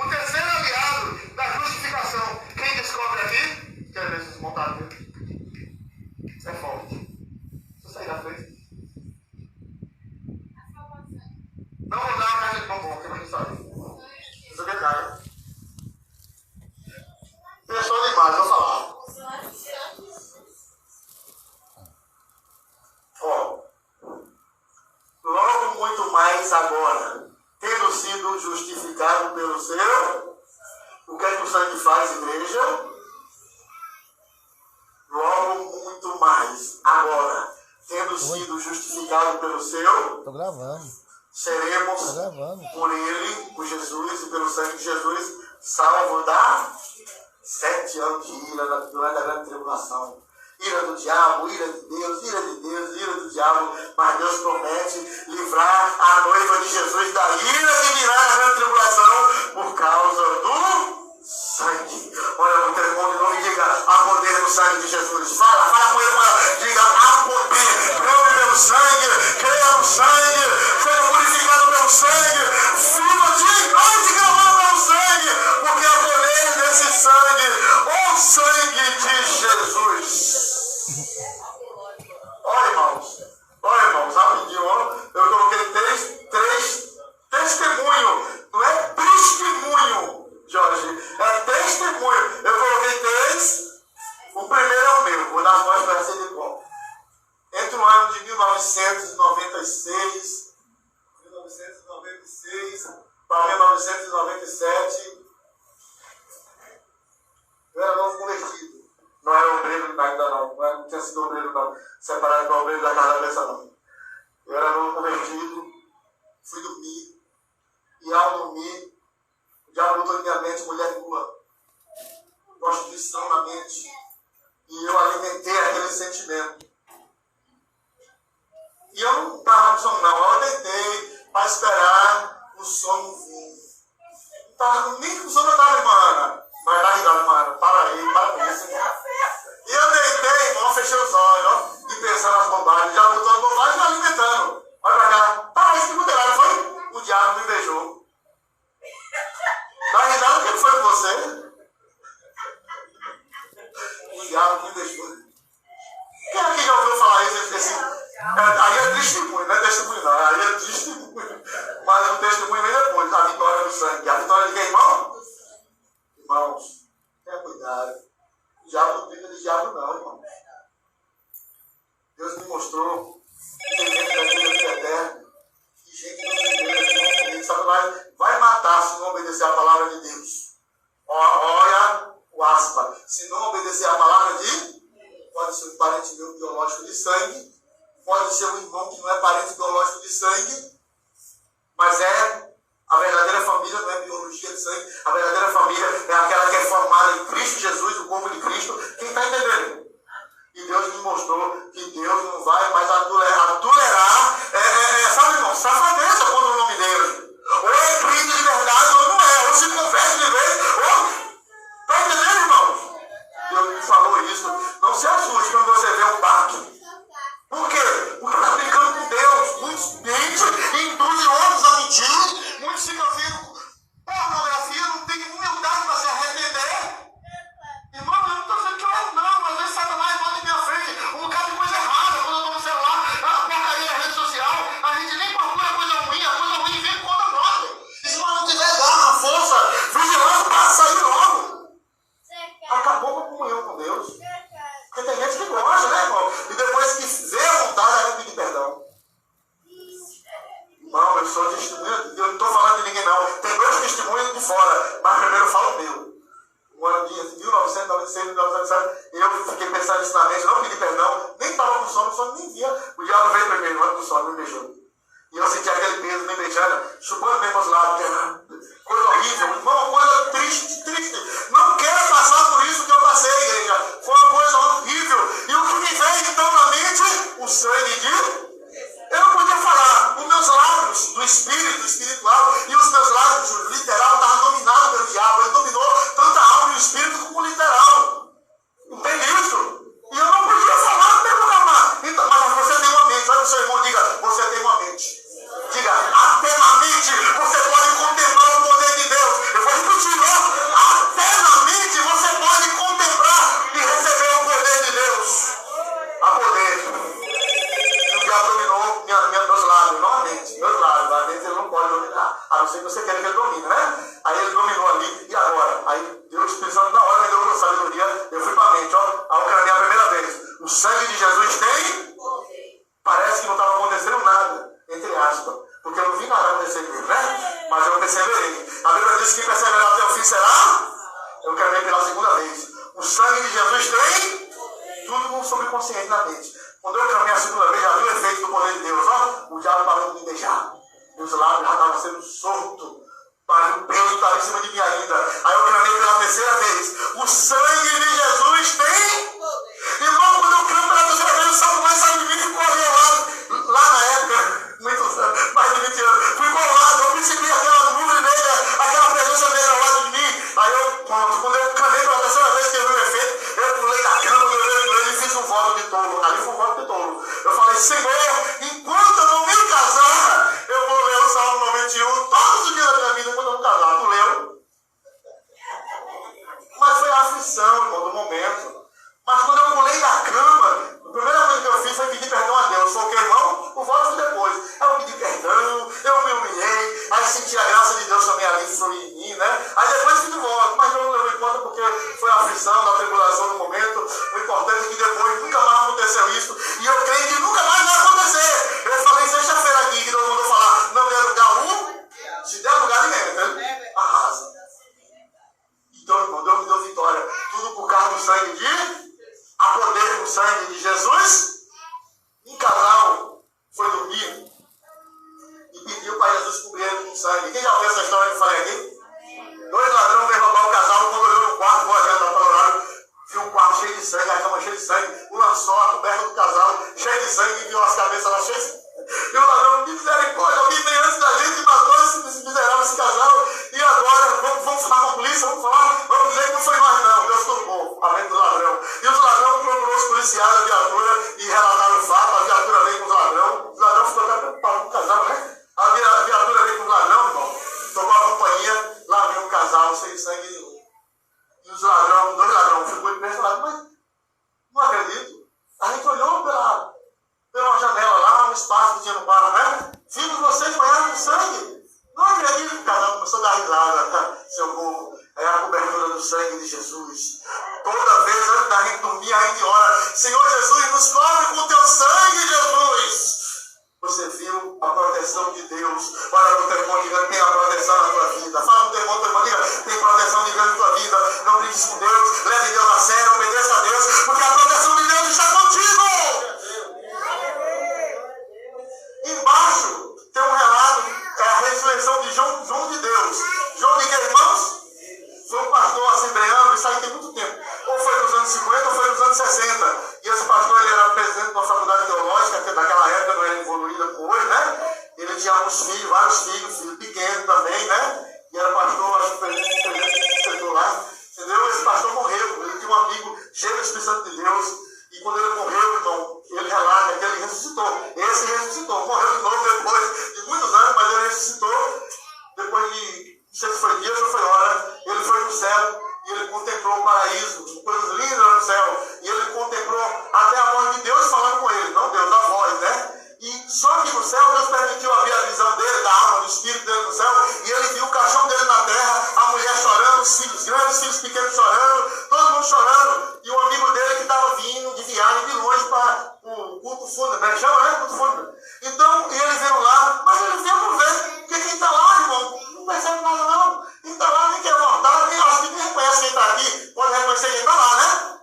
O terceiro aliado da justificação. Quem descobre aqui? Quero ver se desmontar aqui. Isso é forte. Deixa eu sair da frente. Não vou dar uma caixa de bombom, que vai sair. Isso é verdade. Pessoa demais, vou falar. Ó. Logo muito mais agora, tendo sido justificado pelo seu, o que é que o sangue faz, igreja? Logo muito mais agora, tendo sido justificado pelo seu, Tô gravando. seremos por ele, por Jesus e pelo sangue de Jesus, salvo da 7 anos de ira durante a grande tribulação. Ira do diabo, ira de Deus, ira do diabo, mas Deus promete livrar a noiva de Jesus da ira que virá na grande tribulação por causa do sangue. Olha no telefone, não me diga, há poder no sangue de Jesus. Fala com ele, diga, há poder, crê pelo sangue, creia no sangue, seja purificado pelo sangue, viva de noite gravado pelo sangue, porque há poder nesse sangue, o sangue de Jesus. Olha, irmãos, rapidinho, ó. Eu coloquei três testemunho. Não é testemunho, Jorge. É testemunho. Eu coloquei três. O primeiro é o meu. Vou dar as mãos para ser de conta. Entre o ano de 1996 para 1997, eu era novo convertido. Não era obreiro ainda não tinha sido obreiro não, separado para obreiro da casa da bênção não. Eu era novo convertido, fui dormir, e ao dormir, o diabo botou em minha mente mulher nua, prostituição na mente, e eu alimentei aquele sentimento. E eu não estava no sono não, eu deitei para esperar o sono vir. Não estava nem com sono não, irmã. Vai dar risada, irmã. Para aí, para com isso. E eu deitei, irmão, fechei os olhos, ó, e pensando nas bobagens. Já botou as bobagens e me alimentando. Olha pra cá. Para isso que moderado foi? O diabo me beijou. Dá risada, o que foi com você? O diabo me beijou. Quem aqui já ouviu falar isso? Aí é testemunho, não é testemunho não. Aí é testemunho. Mas o testemunho vem depois, a vitória do sangue. A vitória de quem, irmão? Irmãos, tenha cuidado. O diabo não fica de diabo não, irmão. Deus me mostrou que tem gente da vida eterna. E gente que não tem Deus, Satanás vai matar se não obedecer a palavra de Deus. Olha o aspa. Se não obedecer a palavra de... Pode ser um parente meu biológico de sangue. Pode ser um irmão que não é parente biológico de sangue. Mas é a verdadeira família, não é biologia de sangue. A verdadeira família é aquela que é formada em Cristo Jesus, o corpo de Cristo. Quem está entendendo? E Deus me mostrou que Deus não vai mais tolerar sabe, irmão, safadeza contra o nome de Deus. Ou é crente de verdade ou não é. Ou se converte de vez. Está entendendo, irmão? Deus me falou isso. Não se assuste quando você vê um parque. Por quê? Porque está brincando com Deus. Muitos mentem e induzem outros a mentir. Muitos ficam vendo pornografia, não tem humildade para se arrepender. Irmão, eu não estou dizendo que eu erro, não. Às vezes Satanás bota em minha frente um bocado de coisa errada quando eu estou no celular. A porcaria é rede social. A gente nem procura coisa ruim. A coisa ruim vem contra nós. E se nós não tiver garra, força, vigilância para sair logo, acabou com a comunhão com Deus. Porque tem gente que gosta, né, irmão? E depois que vê a vontade, aí pede perdão. Irmão, eu sou testemunha, eu não estou falando de ninguém, não. Tem dois testemunhos de fora, mas primeiro eu falo o meu. No ano de 1996, 1997, eu fiquei pensando nisso na mente, não pedi perdão, nem estava com sono, nem via. O diabo veio primeiro, no ano do sono, me beijou. E eu senti aquele peso me beijando, chupando bem meus lábios. Coisa horrível, irmão, uma coisa triste. Não quero passar por isso que eu passei, igreja. Foi uma coisa horrível. E o que me veio então na mente? O sangue de... Eu não podia falar. Os meus lábios do espírito espiritual e os meus lábios do literal estavam dominados pelo diabo. Ele dominou tanto a alma e o espírito como o literal. Entende isso? E eu não podia falar pelo lugar. Então, mas você tem uma mente. Olha o seu irmão, diga, você tem uma mente. Diga, até na mente você pode contemplar o poder de Deus. Eu vou repetir, ó. Até na mente você pode contemplar e receber o poder de Deus. A poder. E o diabo dominou meus lábios, não a mente. Meus lábios, a mente ele não pode dominar. A não ser que você queira que ele domine, né? Aí ele dominou ali, e agora? Aí Deus pensando na hora, me deu uma sabedoria, eu fui para a mente, ó. Ao caminhar a primeira vez. O sangue de Jesus tem? Parece que não estava acontecendo nada, entre aspas. Porque eu não vi nada acontecer comigo, né? Mas eu perseverei. A Bíblia diz que quem perseverar até o fim será? Eu caminhei pela segunda vez. O sangue de Jesus tem? Tudo com subconsciente na mente. Quando eu caminhei a segunda vez, já vi o efeito do poder de Deus. Ó, o diabo parou de me beijar. Meus lábios já estavam sendo soltos. Mas o peso estava em cima de mim ainda. Aí eu caminhei pela terceira vez. O sangue de Jesus tem? Irmão, quando eu caminhei pela terceira vez, o Satanás saiu de mim e correu lá na época. Muitos anos, mais de 20 anos. Fui colado, eu percebi aquela nuvem negra, aquela presença negra ao lado de mim. Aí eu, quando eu caminhei pela terceira vez que eu vi o efeito, eu pulei da cama, eu fiz um voto de tolo. Ali foi um voto de tolo. Eu falei, Senhor, enquanto eu não me casar, eu vou ler o Salmo 91 todos os dias da minha vida quando eu não casar. Tu leu? Mas foi a aflição, irmão, do momento. Mas quando eu pulei da cama, Jesus? Um casal foi dormir e pediu para Jesus cobrir ele com sangue. Quem já ouviu essa história que eu falei aqui? 2 ladrões veio roubar o casal, quando olhou no quarto, olhando lá para o horário, viu um quarto cheio de sangue, a cama cheia de sangue, o lençol, a coberta do casal, cheio de sangue, e viu as cabeças lá cheias de sangue. E o ladrão, que misericórdia, alguém veio antes da gente e matou esse miserável, esse casal, e agora vamos falar com a polícia, vamos dizer que não foi nós não, Deus tocou a mente do ladrão. E os ladrões procurou os policiais da viatura e relataram o fato, a viatura veio com os ladrões, o ladrão ficou até preocupado com o casal, né? A viatura veio com os ladrões, irmão, tomou a companhia, lá veio um casal sem sangue nenhum. E os ladrões, 2 ladrões, ficou impressionado, mas não acredito. A gente olhou pela janela lá, um espaço que tinha no bar, né? Vimos vocês banhados de sangue. Não acredito. O casal começou a dar risada, seu povo. É a cobertura do sangue de Jesus. Toda vez antes da gente dormir, a gente ora: Senhor Jesus, nos cobre com o teu sangue, Jesus. Você viu a proteção de Deus. Olha para o teu irmão, diga: tem a proteção na tua vida. Fala para o teu irmão, diga: tem proteção de Deus na tua vida. Não brinques com Deus, leve Deus a sério, obedeça a Deus, porque a proteção de Deus está contigo. Embaixo tem um relato, é a ressurreição de João de Deus. João de que, irmãos? Foi um pastor assembleano, isso aí tem muito tempo. Ou foi nos anos 50 ou foi nos anos 60. E esse pastor, ele era presidente de uma faculdade teológica, que naquela época não era evoluída como hoje, né? Ele tinha uns filhos, vários filhos pequenos também, né? E era pastor, acho que presidente do setor lá. Entendeu? Esse pastor morreu. Ele tinha um amigo cheio do Espírito Santo de Deus. E quando ele morreu, irmão, ele relata que ele ressuscitou. Esse ressuscitou. Morreu de novo depois de muitos anos, mas ele ressuscitou. Depois de, não sei se foi dias ou foi hora, ele foi no céu e ele contemplou o paraíso, coisas lindas no céu. E ele contemplou até a voz de Deus falando com ele, não Deus, a voz, né? E só que no céu, Deus permitiu abrir a visão dele, da alma, do espírito dele no céu, e ele viu o caixão dele na terra, a mulher chorando, os filhos grandes, os filhos pequenos chorando, todo mundo chorando, e o amigo dele que estava vindo de viagem de longe para o culto fúnebre, né? Chama, né? Culto fúnebre. Então, e eles viram lá, mas eles viram por ver, porque quem está lá, irmão, não percebe nada não. Quem está lá nem quer voltar, nem acho que nem reconhece quem está aqui, pode reconhecer quem está lá, né?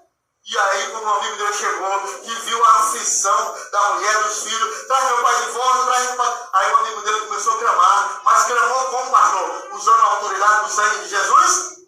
E aí, quando o amigo dele chegou, que viu a aflição da mulher, dos filhos, traz meu pai de volta, traz meu pai. Aí o amigo dele começou a clamar, mas clamou como, pastor? Usando a autoridade do sangue de Jesus?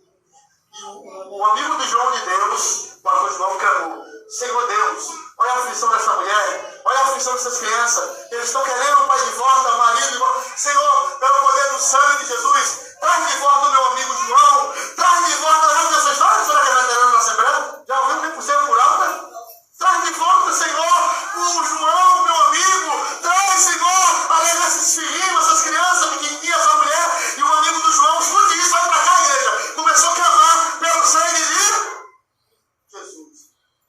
E o amigo de João de Deus, o pastor João, clamou: Senhor Deus, olha a aflição dessa mulher, olha a aflição dessas crianças, eles estão querendo o pai de volta, marido de volta. Senhor, pelo poder do sangue de Jesus, traz de volta o meu amigo João, traz de volta, não essa história, será que é veterano na Assembleia? Já ouviu nem por ser por alta? Traz de volta, Senhor, o João, meu amigo, traz, Senhor, alega esses filhinhos, essas crianças pequenininhas, essa mulher, e o amigo do João, escute isso, vai para cá, igreja, começou a clamar pelo sangue de Jesus.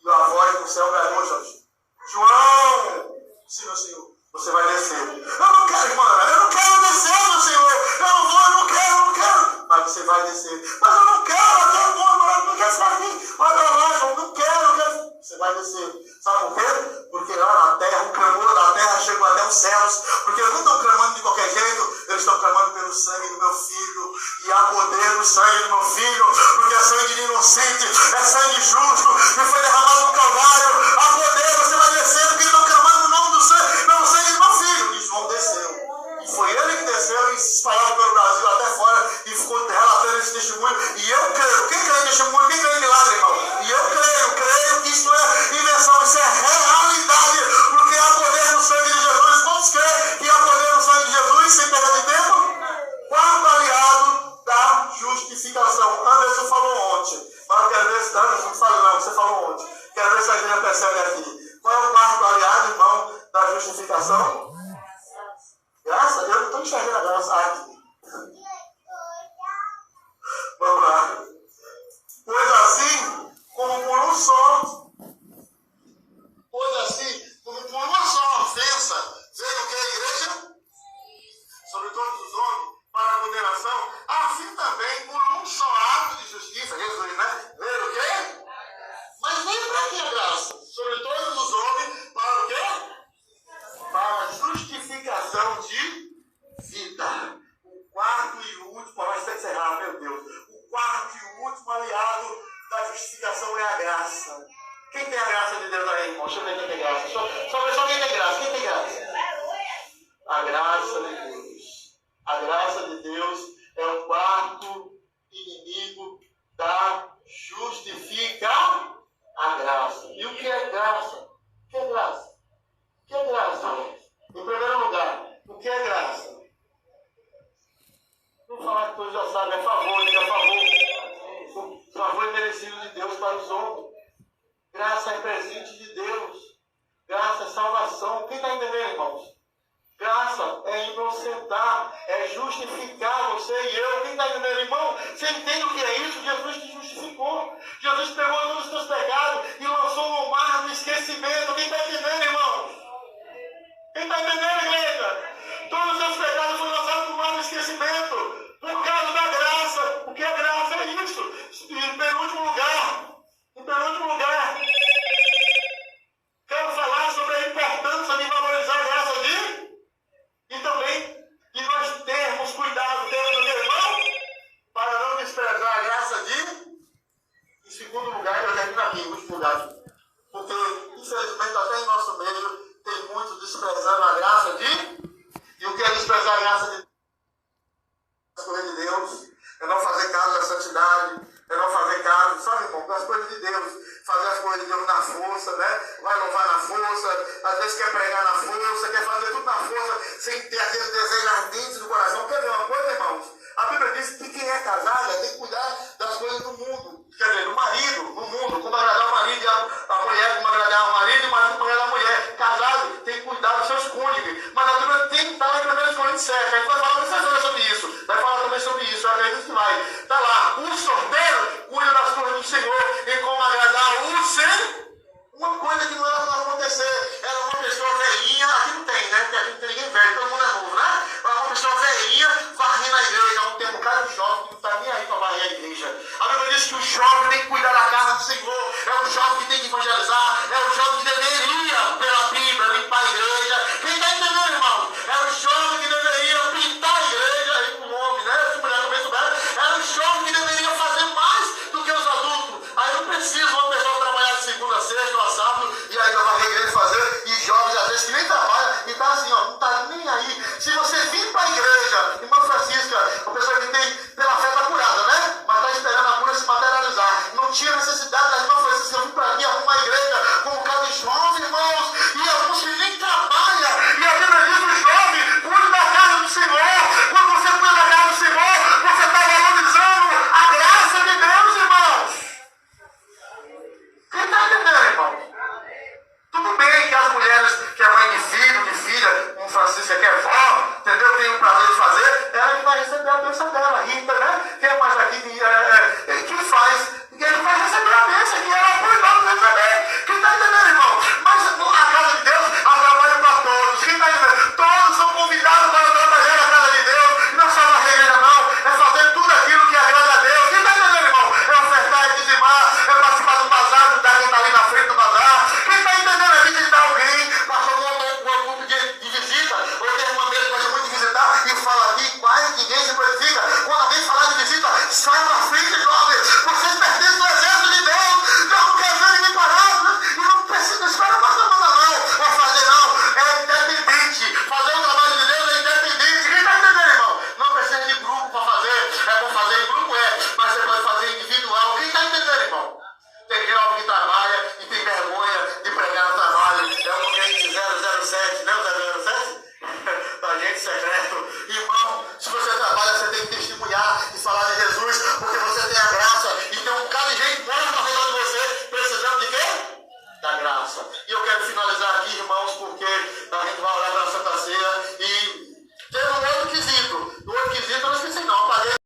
E a voz do céu gravou, Jorge: João, sim, meu Senhor, você vai descer. Eu não quero, irmã, eu não quero descer, meu Senhor, eu não vou, eu não quero. Mas você vai descer. Mas eu não quero, eu quero morar, eu não quero ficar aqui. Olha lá, João, não quero. Você vai descer. Sabe por quê? Porque lá na terra, o clamor da terra chegou até os céus. Porque eles não estão clamando de qualquer jeito, eles estão clamando pelo sangue do meu filho. E há poder no sangue do meu filho, porque é sangue de inocente, é sangue justo, que foi derramado no Calvário. Há poder, você vai descer, porque estão clamando no nome do sangue, pelo sangue do meu filho. E João desceu. E foi ele que desceu e se espalhou pelo Brasil até fora e ficou relatando esse testemunho. E eu creio. Quem crê em testemunho? Quem crê em milagre, irmão? E eu creio que isso é invenção, isso é realidade, porque há poder no sangue de Jesus. Vamos crer que há poder no sangue de Jesus, sem perda de tempo? Quarto aliado da justificação. Anderson falou ontem. Mas eu quero ver se Anderson não fala não, você falou ontem. Quero ver se a igreja percebe aqui. Qual é o quarto aliado, irmão, da justificação? Graças a Deus, eu não estou enxergando a graça aqui. Vamos lá. Pois assim, como por um só. Pois assim, como por uma só ofensa, veio o que a igreja? Sobre todos os homens, para a condenação, assim também por um só ato de justiça, Jesus, né? Veio o quê? Mas nem para que a graça? Sobre todos os homens, para o quê? Para a justificação de vida. O Só quem tem graça. Quem tem graça? A graça de Deus. A graça de Deus é o quarto inimigo da justifica a graça. E o que é graça? O que é graça? O que é graça? Em primeiro lugar, o que é graça? Não falar que todos já sabem, é favor, diga favor. O favor é merecido de Deus para os homens. Graça é presente de Deus. Graça é salvação. Quem está entendendo, irmãos? Graça é inocentar, é justificar você e eu. Quem está entendendo, irmão? Você entende o que é isso? Jesus te justificou. Jesus pegou todos os teus pecados e lançou no mar do esquecimento. Quem está entendendo, irmão? Quem está entendendo, igreja? Todos os teus pecados foram lançados no mar do esquecimento. Por causa da graça. O que é graça? É isso. E em penúltimo lugar, quero falar sobre a importância de valorizar a graça de e também de nós termos cuidado, temos o meu irmão, para não desprezar a graça de. Em segundo lugar, eu termino aqui, em último lugar. Porque, infelizmente, até em nosso meio, tem muitos desprezando a graça de. E o que é desprezar a graça de as coisas de Deus? É não fazer caso da santidade, é não fazer caso, sabe, irmão, das coisas de Deus. Fazer as coisas de Deus na força, né? Vai louvar na força, às vezes quer pregar na força, quer fazer tudo na força, sem ter aquele desejo ardente do coração. Quer ver uma coisa, irmãos? A Bíblia diz que quem é casado tem que cuidar das coisas do mundo. Quer dizer, do marido, do mundo, como agradar o marido e a mulher, como agradar o marido e o marido como agradar a mulher. Casado tem que cuidar dos seus cônjuges. Mas a Bíblia tem que estar lá em 1 Coríntios 7. A gente vai falar bastante sobre isso. Vai falar também sobre isso, eu acredito que vai. Está lá, o solteiro cuida das coisas do Senhor e como agradar o Senhor. Uma coisa que não era para acontecer. Era uma pessoa velhinha, aqui não tem, né? Porque aqui não tem ninguém velho, todo mundo é novo, né? Era uma pessoa velhinha varrendo a igreja. Há um tempo, um cara de jovem que não está nem aí para varrer a igreja. A Bíblia diz que o jovem tem que cuidar da casa do Senhor. É o jovem que tem que evangelizar. É o jovem que deveria, pela Bíblia, limpar a igreja. Quem está entendendo, irmão? É o jovem que deveria pintar a igreja. Aí com o homem, né? Se mulher também souber. É o jovem que deveria fazer mais do que os adultos. Aí não precisa uma pessoa trabalhar de segunda a sexta ou a sábado e aí vai varrer a igreja fazer. E jovens, às vezes, que nem trabalham e tá assim, ó, não tá nem aí. Se você vir para a igreja, irmã Francisca, a pessoa que tem pela fé está curada, né? Mas está esperando a cura se materializar. Não tinha necessidade da irmã Francisca vir para aqui arrumar a igreja com um bocado de jovens, irmãos, e alguns que nem trabalham. E a Bíblia diz o jovem, cuide da casa do Senhor. Quando você cuida da casa do Senhor, você está valorizando a graça de Deus, irmãos. Quem está entendendo, irmão? Tudo bem que as mulheres que é mãe de filho, de filha, como Francisca que é vó, entendeu? Tem o prazer de fazer, ela que vai receber a bênção dela.